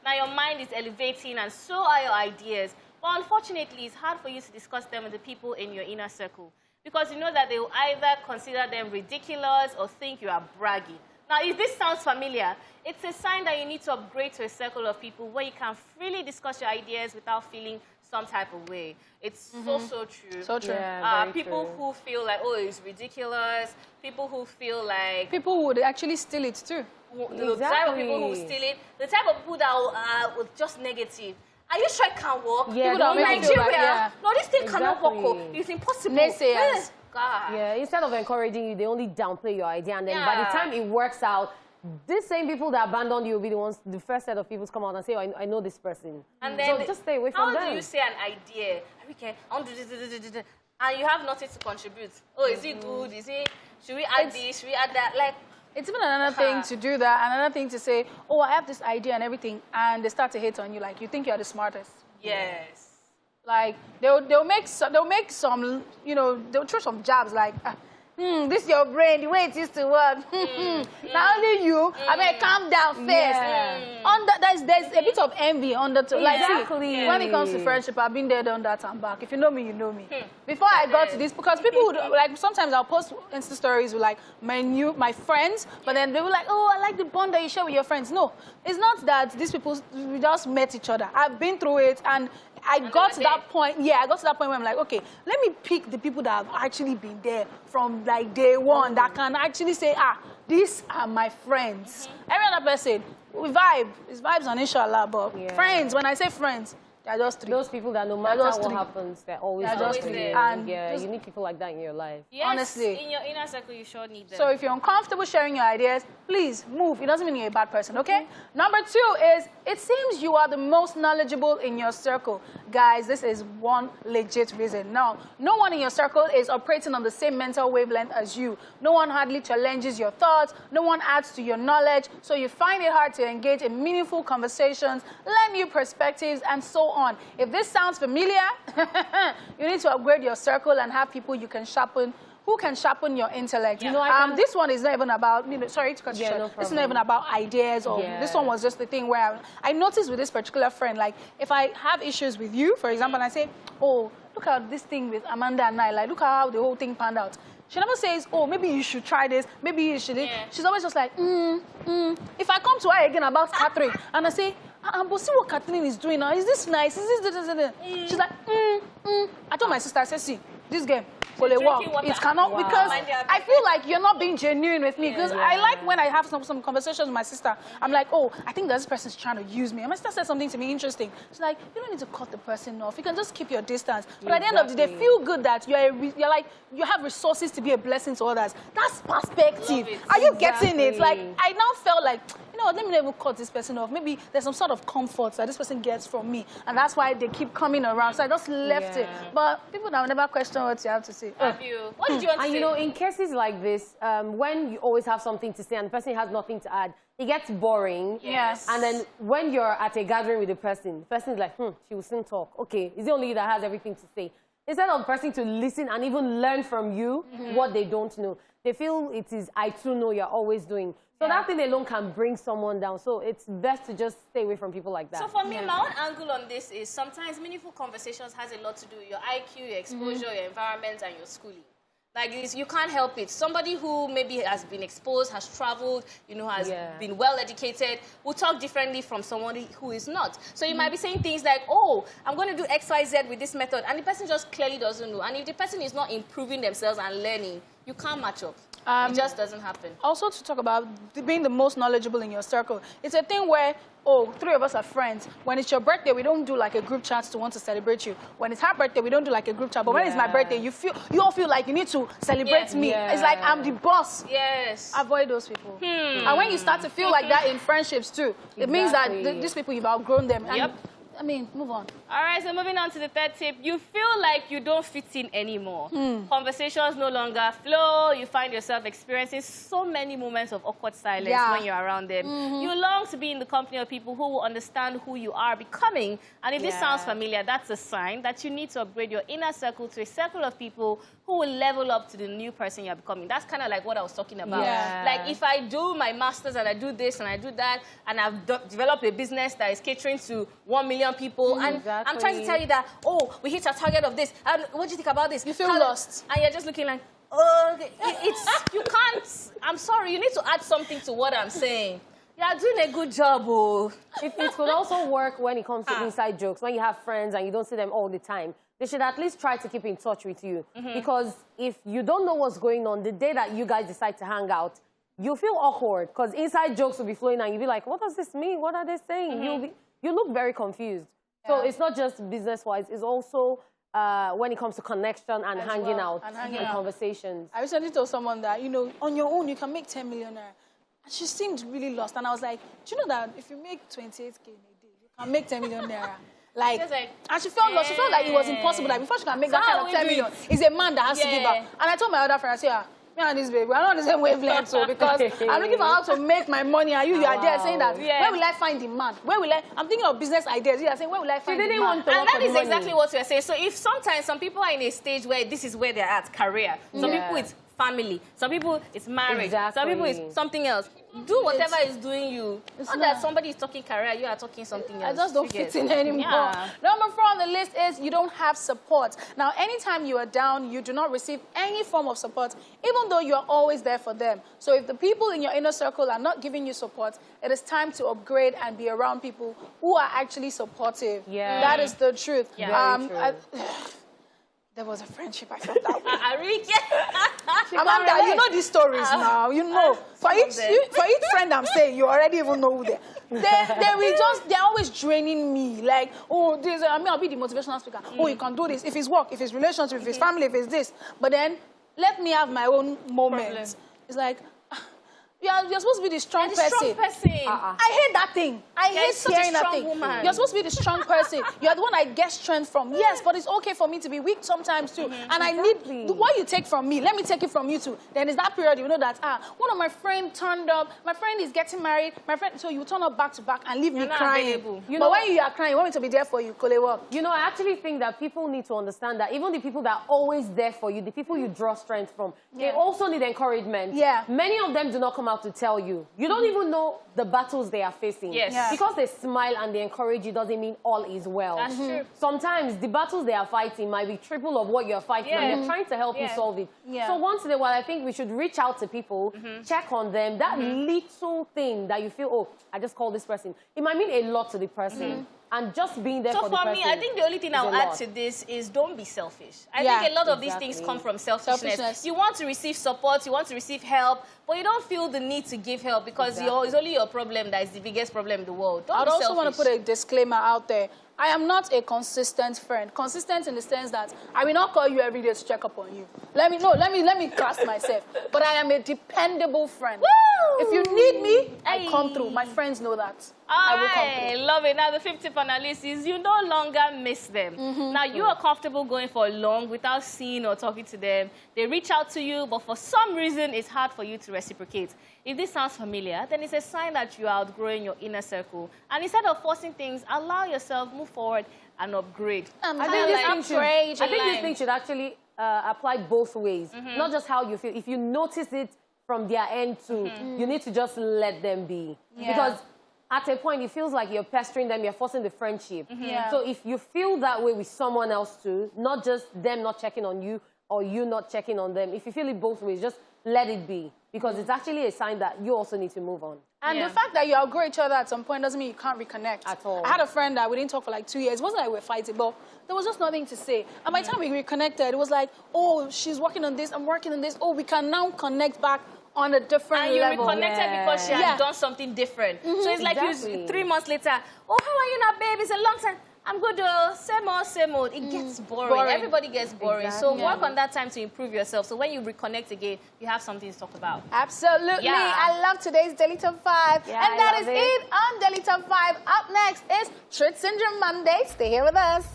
Now your mind is elevating and so are your ideas. But unfortunately, it's hard for you to discuss them with the people in your inner circle because you know that they will either consider them ridiculous or think you are bragging. Now, if this sounds familiar, it's a sign that you need to upgrade to a circle of people where you can freely discuss your ideas without feeling some type of way. It's so true. So true. Yeah, people true. who feel like, oh, it's ridiculous. People who feel like... People who would actually steal it too. The type of people who steal it. The type of people that are just negative. Are you sure it can work? Yeah, People that make in you feel Nigeria, like, yeah. no, this thing cannot work. Exactly. It's impossible. Naysayers. God. Yeah, instead of encouraging you, they only downplay your idea. And then by the time it works out, these same people that abandoned you will be the ones, the first set of people to come out and say, oh, I know this person. And then so just stay away from them. How do you say an idea? Ariyiike, I want to do this, and you have nothing to contribute. Oh, is it good? Is it? Should we add this? Should we add that? Like, it's even another thing to do that, another thing to say, oh, I have this idea and everything, and they start to hate on you, like you think you're the smartest. yes. Like they'll make some, you know, they'll throw some jabs like, this is your brain, the way it used to work. Not only you, I mean, calm down first. There's a bit of envy under to like, see, when it comes to friendship, I've been there, done that, and back. If you know me, you know me. Before I got to this, because people would, like, sometimes I'll post Insta stories with like my friends, but then they were like, oh, I like the bond that you share with your friends. No, it's not that these people, we just met each other. I've been through it, and I got to that point, I got to that point where I'm like, okay, let me pick the people that have actually been there from like day one, that can actually say, these are my friends. Every other person, we vibe. It's vibes on inshallah, but friends, when I say friends, they're just three. Those people that no matter what happens, they're always there. And you need people like that in your life. Yes, honestly. in your inner circle, you sure need them. So if you're uncomfortable sharing your ideas, please move. It doesn't mean you're a bad person, okay? Number two is, it seems you are the most knowledgeable in your circle. Guys, this is one legit reason. Now, no one in your circle is operating on the same mental wavelength as you. No one hardly challenges your thoughts. No one adds to your knowledge. So you find it hard to engage in meaningful conversations, learn new perspectives, and so on. If this sounds familiar, you need to upgrade your circle and have people you can sharpen, who can sharpen your intellect. You know, this one is not even about, sorry to cut you short. No This is not even about ideas, or this one was just the thing where I noticed with this particular friend, like if I have issues with you, for example, and I say, oh, look at this thing with Amanda and I, like look at how the whole thing panned out. She never says, oh, maybe you should try this, maybe you should. She's always just like, If I come to her again about Catherine, and I say, but see what Catherine is doing now, is this nice, is this? She's like, I told my sister, I said, see, this game, it cannot, because I feel like you're not being genuine with me, because I like when I have some conversations with my sister, I'm like, oh, I think this person's trying to use me. And my sister said something to me interesting. She's like, you don't need to cut the person off. You can just keep your distance. But at the end of the day, feel good that you're like, you have resources to be a blessing to others. That's perspective. Are you getting it? Like, I now felt like, you know what, let me never cut this person off. Maybe there's some sort of comfort that this person gets from me. And that's why they keep coming around. So I just left it. But people that will never question what you have to say. What did you want to say? And you know, in cases like this, when you always have something to say and the person has nothing to add, it gets boring. Yes. And then when you're at a gathering with the person is like, she will soon talk. Okay, it's the only you that has everything to say. Instead of the person to listen and even learn from you what they don't know, they feel it is, I too know you're always doing. So that thing alone can bring someone down. So it's best to just stay away from people like that. So for me, my own angle on this is sometimes meaningful conversations has a lot to do with your IQ, your exposure, your environment, and your schooling. Like this, you can't help it. Somebody who maybe has been exposed, has traveled, you know, has been well educated, will talk differently from somebody who is not. So you might be saying things like, oh, I'm going to do X, Y, Z with this method. And the person just clearly doesn't know. And if the person is not improving themselves and learning, you can't match up. It just doesn't happen. Also, to talk about being the most knowledgeable in your circle, it's a thing where, oh, 3 of us are friends. When it's your birthday, we don't do like a group chat to want to celebrate you. When it's her birthday, we don't do like a group chat. But when it's my birthday, you all feel like you need to celebrate me. Yeah. It's like I'm the boss. Yes. Avoid those people. And when you start to feel like that in friendships too, it means that these people, you've outgrown them. And, Yep. I mean, move on. All right, so moving on to the third tip. You feel like you don't fit in anymore. Conversations no longer flow. You find yourself experiencing so many moments of awkward silence when you're around them. You long to be in the company of people who will understand who you are becoming. And if this sounds familiar, that's a sign that you need to upgrade your inner circle to a circle of people who will level up to the new person you're becoming. That's kind of like what I was talking about. Yeah. Like if I do my master's and I do this and I do that, and I've developed a business that is catering to 1 million people, and I'm trying to tell you that, oh, we hit our target of this, and what do you think about this? You feel lost. And you're just looking like, oh, you can't, I'm sorry, you need to add something to what I'm saying. You're doing a good job, oh. It could also work when it comes to inside jokes. When you have friends and you don't see them all the time, they should at least try to keep in touch with you. Because if you don't know what's going on, the day that you guys decide to hang out, you feel awkward because inside jokes will be flowing and you'll be like, what does this mean? What are they saying? You look very confused. So it's not just business-wise, it's also when it comes to connection and hanging out and conversations. I recently told someone that, you know, on your own, you can make 10 million naira. And she seemed really lost. And I was like, do you know that if you make 28K in a day, you can make 10 million naira? Like, and she felt lost. She felt like it was impossible. Like, before she can make that kind of 10 million, it's a man that has to give up. And I told my other friend, I said, me and this baby, we're not on the same wavelength, so because I'm looking for how to make my money, and you are there saying that, where will I find demand? I'm thinking of business ideas. You are saying, where will I find demand? And that is exactly what you're saying. So if sometimes some people are in a stage where this is where they're at, career. Some people it's family. Some people it's marriage. Some people it's something else. Do whatever is doing you. It's not that somebody is talking career, you are talking something else. I just don't fit in anymore. Number 4 on the list is you don't have support. Now, anytime you are down, you do not receive any form of support, even though you are always there for them. So if the people in your inner circle are not giving you support, it is time to upgrade and be around people who are actually supportive. That is the truth. There was a friendship I felt that way. Ariyiike. Amanda, you know these stories now. You know. For each friend I'm saying, you already even know who they're always draining me. Like, oh, this, I'll be the motivational speaker. Oh, you can do this. If it's work, if it's relationship, if it's family, if it's this. But then, let me have my own moment. It's like, you're supposed to be the strong person. I hate that thing. I hate hearing that thing. You're supposed to be the strong person. You're the one I get strength from. Yes, but it's okay for me to be weak sometimes too. And I need what you take from me. Let me take it from you too. Then it's that period you know that one of my friends turned up. My friend is getting married. My friend, so you turn up back to back and leave me crying. But when you are crying, you want me to be there for you, Kolewa. You know, I actually think that people need to understand that even the people that are always there for you, the people you draw strength from, they also need encouragement. Many of them do not come out to tell you. You don't even know the battles they are facing. Because they smile and they encourage you doesn't mean all is well. That's true. Sometimes the battles they are fighting might be triple of what you're fighting and they're trying to help you solve it. So once in a while, I think we should reach out to people, check on them. That little thing that you feel, oh, I just called this person. It might mean a lot to the person. And just being there for the person. So for me, I think the only thing I'll add to this is don't be selfish. I think a lot of these things come from selfishness. You want to receive support, you want to receive help, but you don't feel the need to give help because it's only your problem that is the biggest problem in the world. Don't be selfish. I'd also want to put a disclaimer out there. I am not a consistent friend. Consistent in the sense that I will not call you every day to check up on you. Let me cast myself. But I am a dependable friend. Woo! If you need me, I come through. My friends know that. I will come through. Love it. Now, the 5th tip on our list is you no longer miss them. Now, you are comfortable going for long without seeing or talking to them. They reach out to you, but for some reason, it's hard for you to reciprocate. If this sounds familiar, then it's a sign that you are outgrowing your inner circle. And instead of forcing things, allow yourself, move forward, and upgrade. I think this thing should actually apply both ways. Not just how you feel. If you notice it from their end too, you need to just let them be. Because at a point, it feels like you're pestering them, you're forcing the friendship. So if you feel that way with someone else too, not just them not checking on you or you not checking on them, if you feel it both ways, just let it be. Because it's actually a sign that you also need to move on. And the fact that you outgrow each other at some point doesn't mean you can't reconnect. At all. I had a friend that we didn't talk for like 2 years. It wasn't like we were fighting, but there was just nothing to say. And by the time we reconnected, it was like, oh, she's working on this, I'm working on this. Oh, we can now connect back on a different level. And you reconnected because she has done something different. So it's like you, 3 months later, oh, how are you now, babe? It's a long time. I'm good, same old. It gets boring. Everybody gets boring. So work on that time to improve yourself. So when you reconnect again, you have something to talk about. Absolutely. Yeah. I love today's Daily Top 5. Yeah, and that is it on Daily Top 5. Up next is Truth Syndrome Monday. Stay here with us.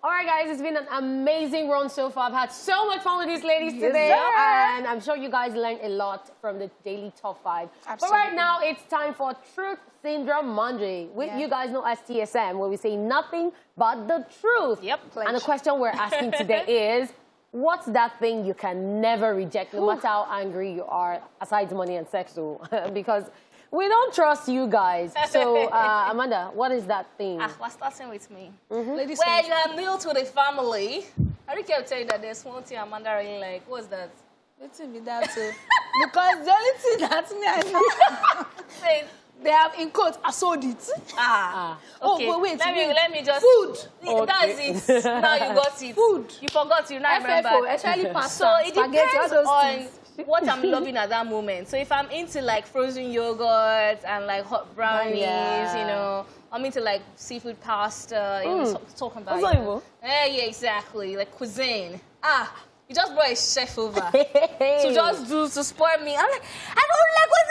All right, guys, it's been an amazing run so far. I've had so much fun with these ladies today, sir. and I'm sure you guys learned a lot from the Daily Top 5. Absolutely. But right now, it's time for Truth Syndrome Monday, which you guys know as TSM, where we say nothing but the truth. Yep. And the question we're asking today is, what's that thing you can never reject, no matter how angry you are, aside money and sex, though? Because we don't trust you guys. So, Amanda, what is that thing? We're starting with me. Ladies Well, you are new to the family. Ariyiike will tell you that there's one thing Amanda really like. What's that? Let's be that too. Because the only thing that me I know, Say, they have in quotes, I sold it. okay. Oh, but wait, Let me just... Food. That's it. Now you got it. Food. You forgot, you now remember. FFO, especially pasta, So it spaghetti, all depends those on things. what I'm loving at that moment. So if I'm into like frozen yogurt and like hot brownies, you know, I'm into like seafood pasta, you know, talking about yeah, exactly, like cuisine. You just brought a chef over to spoil me. I'm like, I don't like what.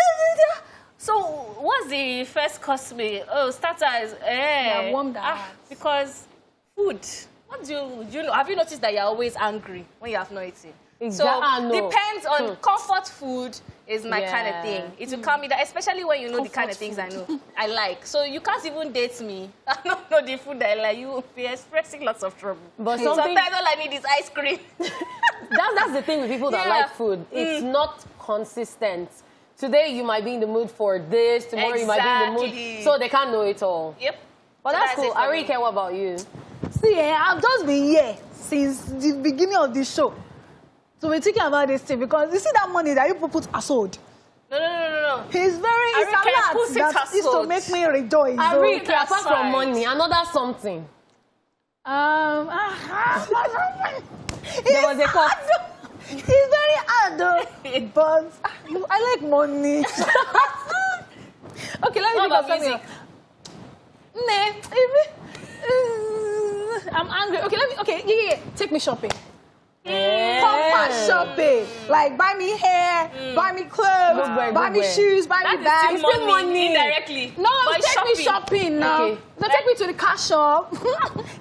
So what's the first course meal? Oh, starters. Yeah, warm that. Because food. What do you know? Have you noticed that you're always angry when you have not eaten? Exactly. So depends on comfort food is my kind of thing. It will calm me down, especially when you know the kind of things I know I like. So you can't even date me. I don't know the food that I like. You will be expressing lots of trouble. But sometimes all I need is ice cream. That's the thing with people that like food. It's not consistent. Today you might be in the mood for this. Tomorrow you might be in the mood. So they can't know it all. Yep. But that's cool. Ariyiike, what about you? See, I've just been here since the beginning of this show. So we're thinking about this thing because you see that money that you people put aside. No. He's very Ariyiike, that is to make me rejoice. Ariyiike, apart from money, another something. There was a cut. He's very hard though, but I like money. Okay, let me think of something. I'm angry. Okay, yeah. Take me shopping. Proper shopping. Like buy me hair, buy me clothes, buy me shoes, buy me bags. Still money indirectly. No, take me shopping now. Okay. No, take me to the car shop.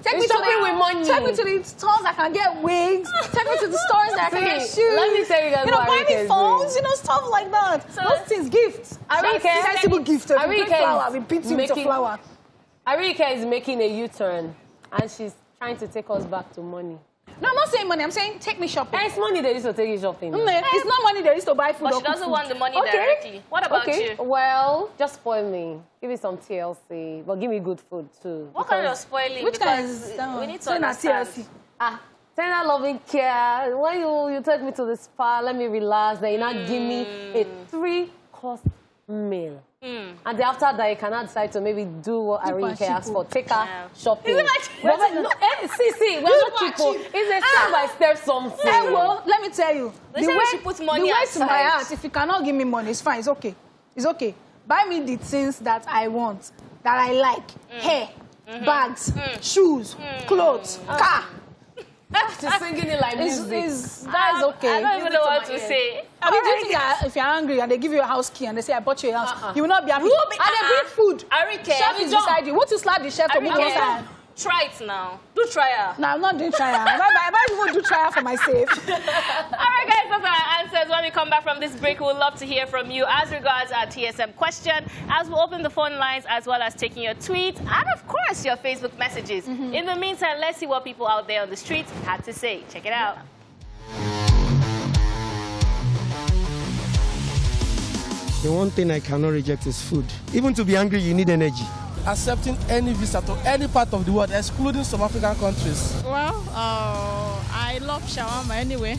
Take me shopping with money. Take me to the stores that can get wigs. Take me to the stores that can get shoes. Let me tell you guys what buy me Ariyiike phones, stuff like that. So those things, gifts. Sensible gift. Flower. We beat you with a flower. Ariyiike is making a U-turn, and she's trying to take us back to money. No, I'm not saying money. I'm saying take me shopping. It's money they used to take you shopping. It's not money they used to buy food. But she doesn't want the money directly. What about you? Well, just spoil me. Give me some TLC, but give me good food too. What kind of spoiling? Which kind is we need to understand. TLC. Tender loving care. When you take me to the spa, let me relax. Then you now give me a 3-course meal. And then after that, you cannot decide to maybe do what Ariyiike asked for. Take her shopping. Is it like we're not people. It's a step-by-step something. Well, let me tell you. The way she puts money to my heart, if you cannot give me money, it's fine. It's okay. It's okay. Buy me the things that I want, that I like. Hair, bags, shoes, clothes, car. She's singing it like music. That's okay. I don't even know what to say. I mean, do you think that if you're hungry and they give you a house key and they say, I bought you a house, you will not be happy? And they bring food. Ariyiike, Chef is beside you. Won't you slap the chef to move outside? Try it now. Do trial. No, I'm not doing trial. I might even do trial for myself. All right, guys, those are our answers. When we come back from this break, we would love to hear from you as regards our TSM question, as we open the phone lines, as well as taking your tweets, and of course, your Facebook messages. In the meantime, let's see what people out there on the streets had to say. Check it out. The one thing I cannot reject is food. Even to be angry, you need energy. Accepting any visa to any part of the world, excluding some African countries. Well, I I love shawarma anyway.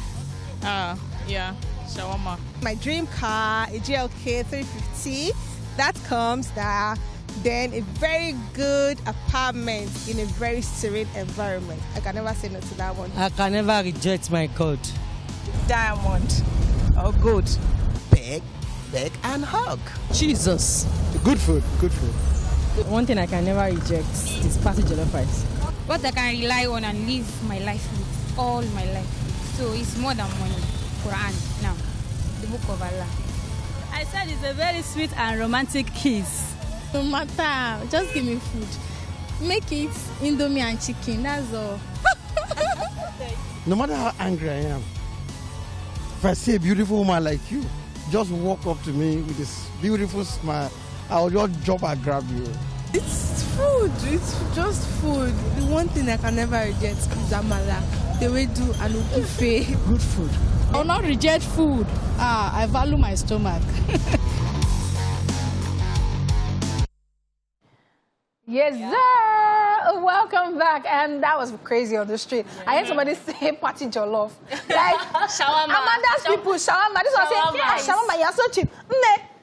Yeah, shawarma. My dream car, a GLK 350, that comes there. Then a very good apartment in a very serene environment. I can never say no to that one. I can never reject my God. Diamond or gold. Beg, and hug. Jesus. Good food, good food. One thing I can never reject is party jollof rice. What I can rely on and live my life with, all my life with. So it's more than money. Quran now, the book of Allah. I said it's a very sweet and romantic kiss. No matter, just give me food. Make it Indomie and chicken, that's all. No matter how angry I am, if I see a beautiful woman like you, just walk up to me with this beautiful smile, I'll just jump and grab you. It's food. It's just food. The one thing I can never reject is amala, the wedu and ogufe. Good food. I will not reject food. I value my stomach. Yes, sir. Welcome back. And that was crazy on the street. I heard somebody say party jollof. Like, shawarma. Amanda's people, shawarma. This was saying, yeah, shawarma, you're so cheap.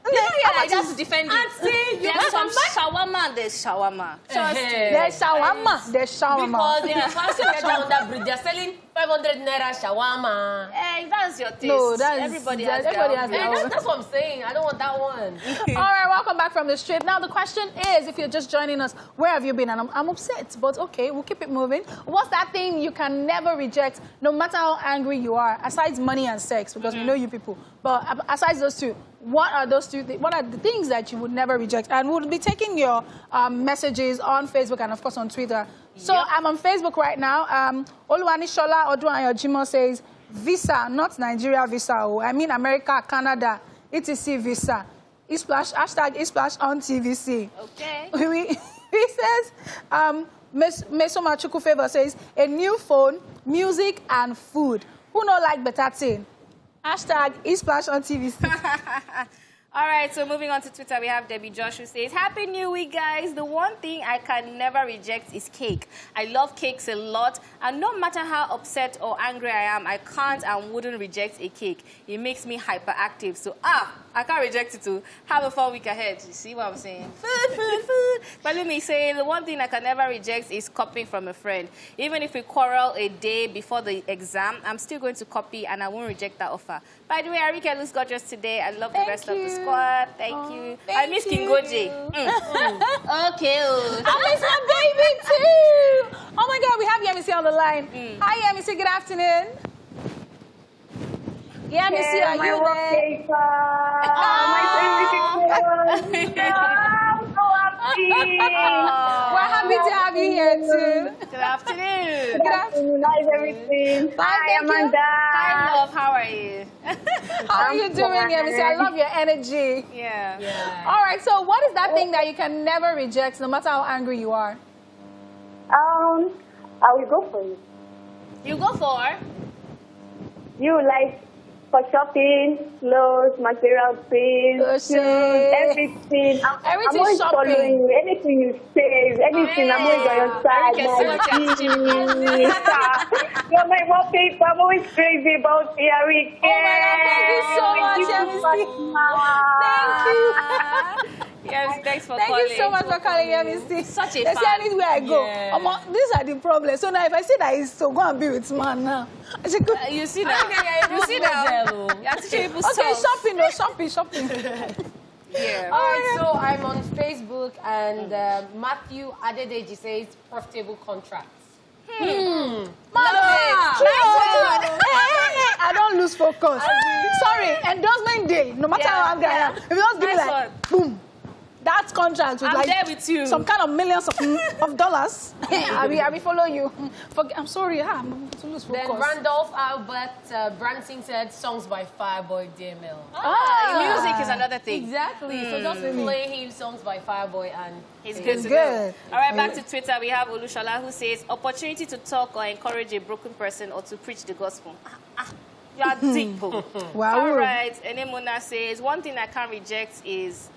I just defend it. There's some shawarma and there's shawarma. There's shawarma. There's shawarma. Because in the fast food on that bridge, they're selling 500 naira shawarma. Hey, that's your taste. No, that's everybody has their own. That's what I'm saying. I don't want that one. All right, welcome back from the strip. Now the question is, if you're just joining us, where have you been? And I'm upset, but okay, we'll keep it moving. What's that thing you can never reject, no matter how angry you are, aside money and sex, because we know you people. But aside those two, what are those two? What are the things that you would never reject? And we'll be taking your messages on Facebook and of course on Twitter. So I'm on Facebook right now. Oluwanishola Oduanyojimo says, visa, not Nigeria visa. I mean America, Canada, etc. visa. Esplash, hashtag Esplash on TVC. Okay. He says, Mesoma Chukufeva says, a new phone, music, and food. Who not like better thing? Hashtag Esplash on TVC. All right, so moving on to Twitter, we have Debbie Josh who says, Happy New Week, guys. The one thing I can never reject is cake. I love cakes a lot, and no matter how upset or angry I am, I can't and wouldn't reject a cake. It makes me hyperactive. So, I can't reject it too. Have a fun week ahead. You see what I'm saying? Food. Balumi saying, the one thing I can never reject is copying from a friend. Even if we quarrel a day before the exam, I'm still going to copy, and I won't reject that offer. By the way, Ariyiike looks gorgeous today. I love the rest of the squad. Thank you. I miss Kingoji. Okay. I miss my baby too. Oh my God, we have Yemisi on the line. Hi Yemisi, good afternoon. Yemisi, are you there? We're happy to have you here too. Good afternoon. Good afternoon. How's everything? Hi, Amanda. Hi, love. How are you? How are you doing, Yemisi? I love your energy. Yeah. All right, so what is that thing that you can never reject, no matter how angry you are? I will go for you. You go for? You like for shopping, clothes, material things, everything. I'm always shopping. following you. Anything you say, anything, I'm always on your side. You're my wallpaper. I'm always crazy about Ariyiike. Oh my God, thank you so much, Yemisi. Thank you. Yes, thanks for Thank calling. you so much for calling, Yemisi. Such a They fan. say anywhere I go, these are the problems. So now if I say that it's so go and be with man now. I say, you see that? You see that? You're teaching people okay, songs. shopping. Yeah. All right, so I'm on Facebook, and Matthew Adedeji says profitable contracts. I don't lose focus. Sorry, endorsement day. No matter how angry I am, if you just give me like, boom, that contract with I'm like there with you. some kind of millions of dollars. I will follow you. I'm sorry, I'm to lose focus. Then Randolph Albert Branson said songs by Fireboy DML. Music is another thing. Exactly. So just play him songs by Fireboy and He's good to go. All right, back to Twitter. We have Olushola who says, opportunity to talk or encourage a broken person or to preach the gospel. You are deep. Wow. All right. Enemona says, one thing I can't reject is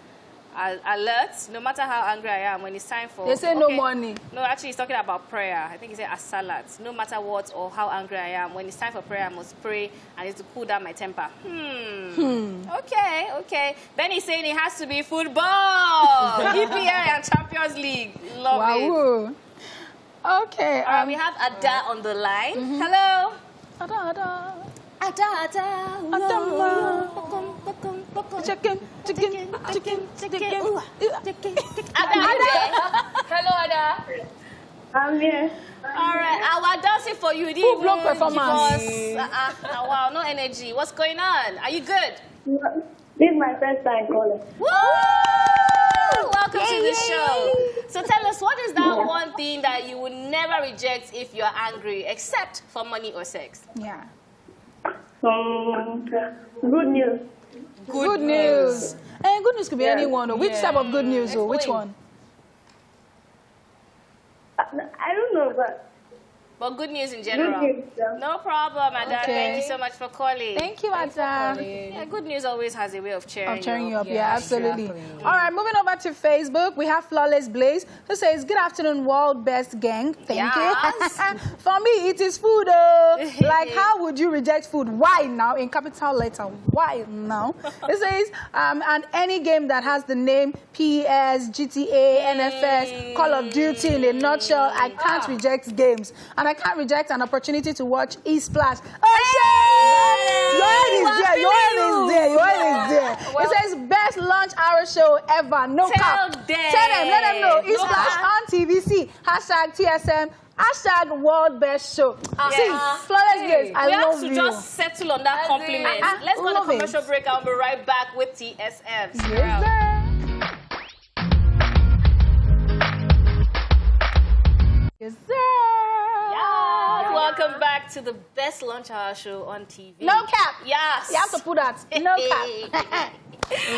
alert, no matter how angry I am, when it's time for... They say no money. No, actually, he's talking about prayer. I think he said asalat. No matter what or how angry I am, when it's time for prayer, I must pray and it's to cool down my temper. Okay. Then he's saying it has to be football. EPL and Champions League. Love it. Okay. We have Ada on the line. Hello. Ada. Chicken. Hello, Ada. I'm here. All right, I will dance it for you. Full blown performance. Wow, no energy. What's going on? Are you good? This is my first time calling. Woo! Welcome to the show. So tell us, what is that one thing that you would never reject if you're angry, except for money or sex? Yeah. Good news. Good news. And good news could be anyone. Which type of good news? Or which one? I don't know, but good news in general. Good news, No problem, Ada. Okay. Thank you so much for calling. Thank you, Ada. Yeah, good news always has a way of cheering you up. Yeah, absolutely. All right, moving over to Facebook, we have Flawless Blaze, who says, good afternoon, world best gang. Thank you. For me, it is food. Like, how would you reject food? Why now? In capital letter. Why now? It says, and any game that has the name PS, GTA, NFS, Call of Duty in a nutshell, I can't reject games. And I can't reject an opportunity to watch Esplash. Your head is there. It says best lunch hour show ever. No cap. Tell them, let them know. Esplash on TVC. #TSM. #world best show. See, Flawless Blaze, I love you. We have to just settle on that compliment. Let's go on a commercial break. I'll be right back with TSM. Yes, sir. Welcome back to the best lunch hour show on TV. No cap. Yes. You have to put that. No cap.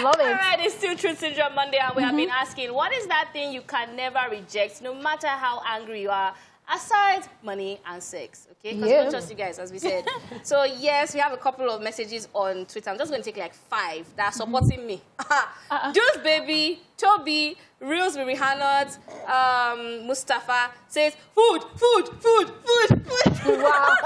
Love it. All right, it's still Truth Syndrome Monday, and we have been asking, what is that thing you can never reject, no matter how angry you are, aside money and sex? Okay, because we don't trust you guys, as we said. So yes, we have a couple of messages on Twitter. I'm just going to take like 5 that are supporting me. Juice Baby, Toby, Reels with Rihanna, Mustafa says food. Wow.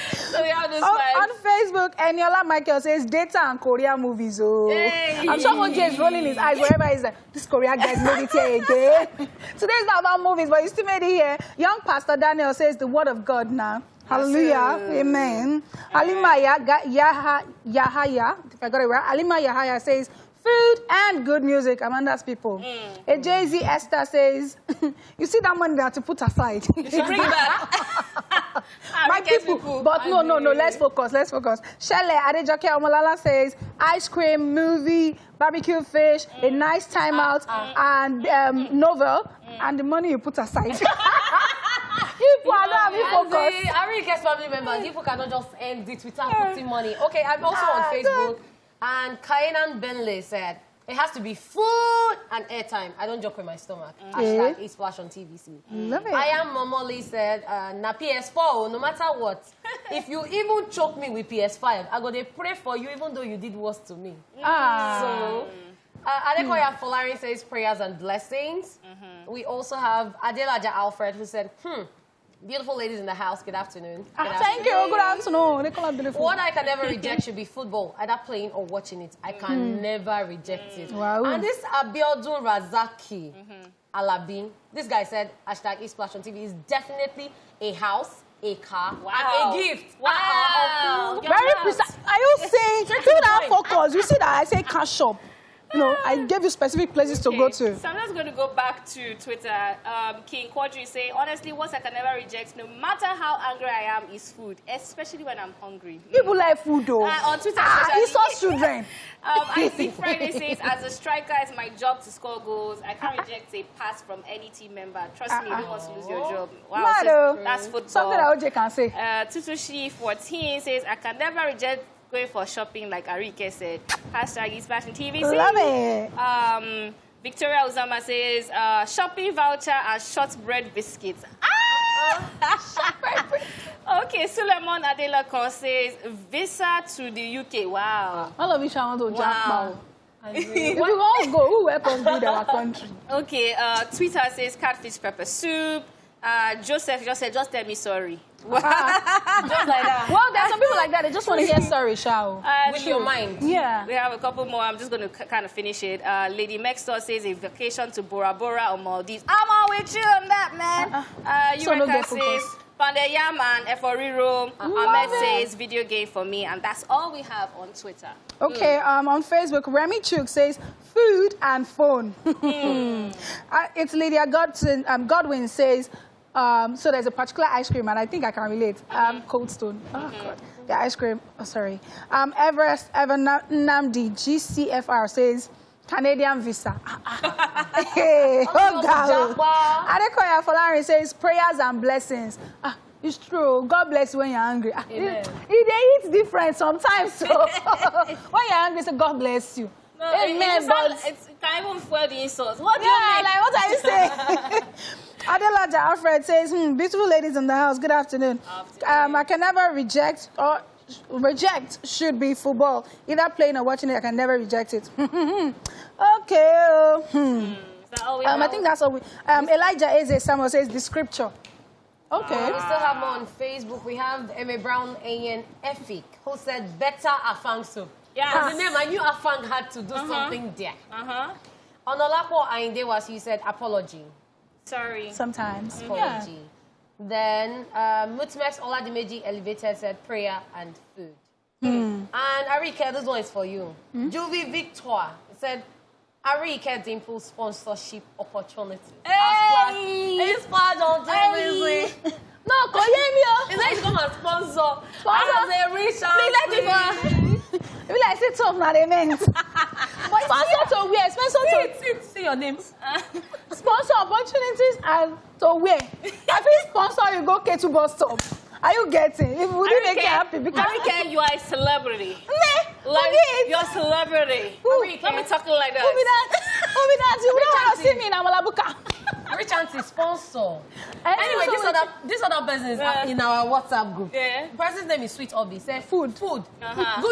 So we have those on Facebook, Eniola Michael says data and Korean movies. Hey. I'm sure one is rolling his eyes wherever he's like, this Korean guy's made it here again. Today's not about movies, but you still made it here. Young Pastor Daniel says the word of God now. Hallelujah. Amen. Alima Yahaya, if I got it right, Alima Yahaya says food and good music. Amanda's people. A Jay-Z Esther says, you see that money that to put aside. You should bring it back. My people. But no, let's focus. Shele Adejoke Omolala says, ice cream, movie, barbecue fish, a nice time out, and novel, and the money you put aside. People are not having focus. Ariyiike's family members, people cannot just end it without putting money. Okay, I'm also on Facebook. And Kainan Benley said, it has to be food and airtime. I don't joke with my stomach. #Esplash on TVC. Love it. I am Momoli said, na PS4, no matter what. If you even choke me with PS5, I'm going to pray for you even though you did worse to me. So, Adekoya Folari says prayers and blessings. We also have Adelaja Alfred who said, beautiful ladies in the house, good afternoon. Thank you, good afternoon. What I can never reject should be football, either playing or watching it. I can never reject it. Wow. And this Abiodun Razaki Alabi, this guy said, #Esplash on TV is definitely a house, a car, and a gift. Wow. Very precise. Are you saying, through that focus, you see that I say cash shop. No, I gave you specific places to go to. So I'm just going to go back to Twitter. King Quadri say, honestly, what I can never reject, no matter how angry I am, is food, especially when I'm hungry. People like food, though. On Twitter, it's us children. Isaac Friday says, as a striker, it's my job to score goals. I can't reject a pass from any team member. Trust me, you don't want to lose your job. Wow, so that's football. Something that OJ can say. Tutushi14 says, I can never reject going for shopping, like Ariyiike said. #Esplash on TVC. Love it. Victoria Uzama says, shopping voucher and shortbread biscuits. Okay, Suleiman Adelakon says, visa to the UK. Wow. All of you want to jump. If we all go, who welcome build our country? Okay, Twitter says catfish pepper soup. Joseph just said, just tell me sorry. Just like that. Well, there's some people like that. They just want to hear sorry, Shao. With your mind. Yeah. We have a couple more. I'm just going to kind of finish it. Lady Mextor says a vacation to Bora Bora or Maldives. I'm all with you on that, man. Eureka says Pandeyam and Eforiro. Ahmed says video game for me. And that's all we have on Twitter. Okay, on Facebook, Remy Chuk says food and phone. It's Lydia Godwin says, so there's a particular ice cream, and I think I can relate. Cold Stone. Oh, God. The ice cream. Oh, sorry. Everest Namdi GCFR says, Canadian visa. Hey, oh, God. Adekoya Folari says, prayers and blessings. It's true. God bless you when you're hungry. They eat different sometimes. So when you're hungry, say God bless you. No, Amen. It can't even fuel the insults. What do you mean? Like, what are you saying? Adelaja Alfred says, beautiful ladies in the house, good afternoon. I can never reject should be football. Either playing or watching it, I can never reject it. Okay. I think that's all we... Elijah Eze Samuel says the scripture. Okay. We still have more on Facebook. We have Emma Brown Ayen Efik, who said better afang soup. Yeah. The name, I knew afang had to do something there. Onolapo Ainde was, he said apology. Sorry. Sometimes. Apology. Yeah. Then Mutmex Oladimeji Elevated said prayer and food. And Ariyiike, this one is for you. Juvie Victoire said Ariyiike Dimple sponsorship opportunity. Hey! Esplash on TV. No, He said he's going to sponsor. As a rich If like say tough now they meant. Sponsor to where? Sponsor to see your name. Sponsor opportunities and to where? I feel sponsor you go K2 bus stop. Are you getting? If we make you happy because Ariyiike, you are a celebrity. Like you're a celebrity. Let me talk like that. Who be that? You don't want to see me in Amalabuka. Rich auntie sponsor. Anyway, this other person is in our WhatsApp group. Yeah. The person's name is Sweet Obi. Say food. Good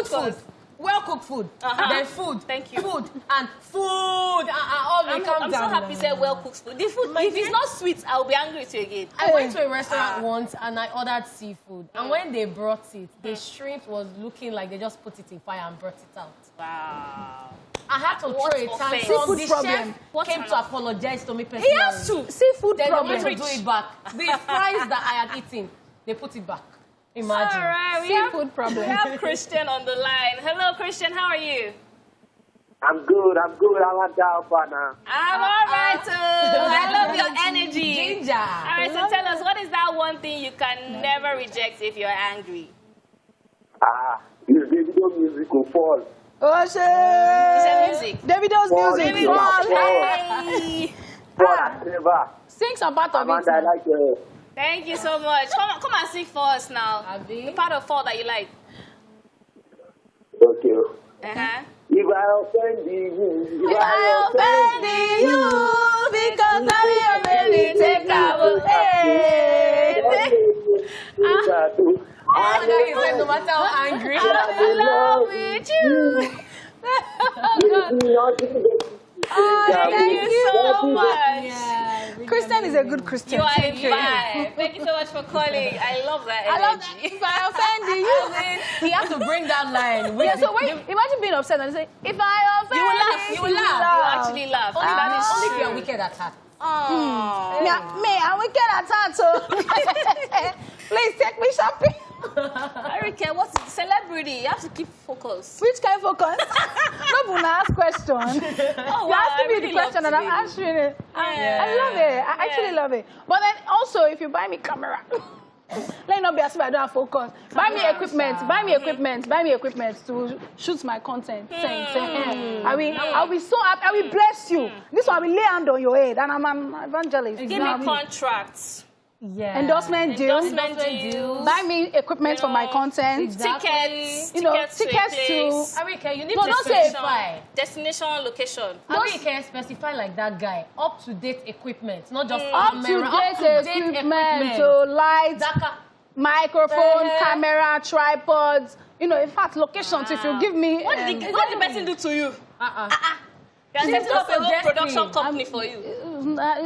food. Well cooked food. Then food. Thank you. Food and food. I'm so happy you said well cooked food. The food, if it's not sweet, I'll be angry with you again. I went to a restaurant once and I ordered seafood. And when they brought it, the shrimp was looking like they just put it in fire and brought it out. Wow. I had to throw it. And seafood the problem. chef came to apologize to me personally. He has to. Seafood Then problem. they went to do it back. The fries that I had eaten, they put it back. Imagine. All right, seafood problem. We have Christian on the line. Hello, Christian. How are you? I'm good. I'm on Alpha now. I'm all right, too. I love your energy. Ginger. All right, so tell us, what is that one thing you can never reject if you're angry? Davido's music will fall. Oh, shit. Is that music? Davido's music. Never. Sing some part of it. I like it. Thank you so much. Come and sing for us now. The part of fall that you like. Okay. If I offend you, because I will take no matter how angry, I'm in love with you. Thank you so much. Christian is a good Christian. You are a vibe. Thank you so much for calling. I love that energy. I love that. If I offend you, he has to bring that line. So imagine being upset and say, if I offend you will laugh. You will actually laugh. Only if you're wicked at heart. Me, I'm wicked at heart, so please take me shopping. Ariyiike, what's it? Celebrity? You have to keep focus. Which kind of focus? No, but I ask question. Oh, you ask me the question and I'm answering it. I love it. I actually love it. But then also, if you buy me camera, let me not be as if I don't have focus. Buy me equipment. Buy me equipment to shoot my content. I'll be so happy. I will bless you. This one will lay hand on your head, and I'm an evangelist. Give me contracts. Yeah. Endorsement deals. Buy me equipment for my content. Exactly. Tickets to. Ariyiike, you need to specify. Destination, location. Ariyiike, specify like that guy. Up-to-date equipment, not just up-to-date equipment. So lights, microphone, camera, tripods. In fact, locations. If you give me. What did the person do to you? They're setting up a whole production company for you.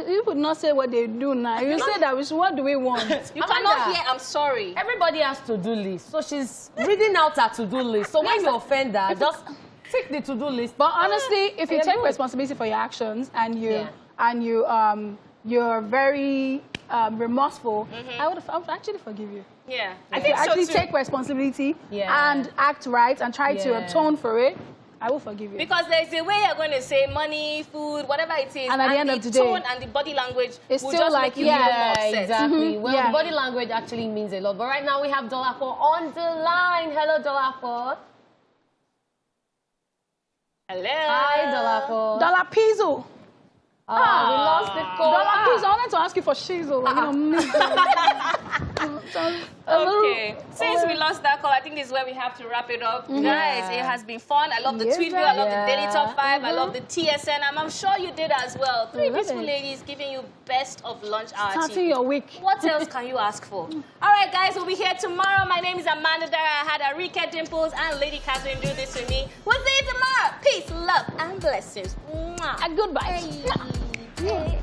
You could not say what they do now. You say that what do we want? You cannot hear, I'm sorry. Everybody has to-do list. So she's reading out her to-do list. So when you offend her, just take the to-do list. But honestly, if you take responsibility for your actions and you're very remorseful, I would actually forgive you. Yeah, I think so actually take responsibility and act right and try to atone for it, I will forgive you. Because there's a way you're going to say money, food, whatever it is, and at the end of the day, tone and the body language it's will still just like, make you more upset. Exactly. Well, the body language actually means a lot. But right now we have Dolapo on the line. Hello, Dolapo. Hello. Hi, Dolapo. Dolapizo. We lost the call. Dolapizo. I wanted to ask you for shizzle. Okay. Since we lost that call, I think this is where we have to wrap it up. Guys, it has been fun. I love the tweet view. I love the Daily Top 5. I love the TSN. And I'm sure you did as well. 3 beautiful ladies giving you best of lunch hour. Starting your week. What else can you ask for? All right, guys, we'll be here tomorrow. My name is Amanda Dara. I had Ariyiike Dimples and Lady Catherine do this with me. We'll see you tomorrow. Peace, love, and blessings. Mwah. And goodbye. Hey.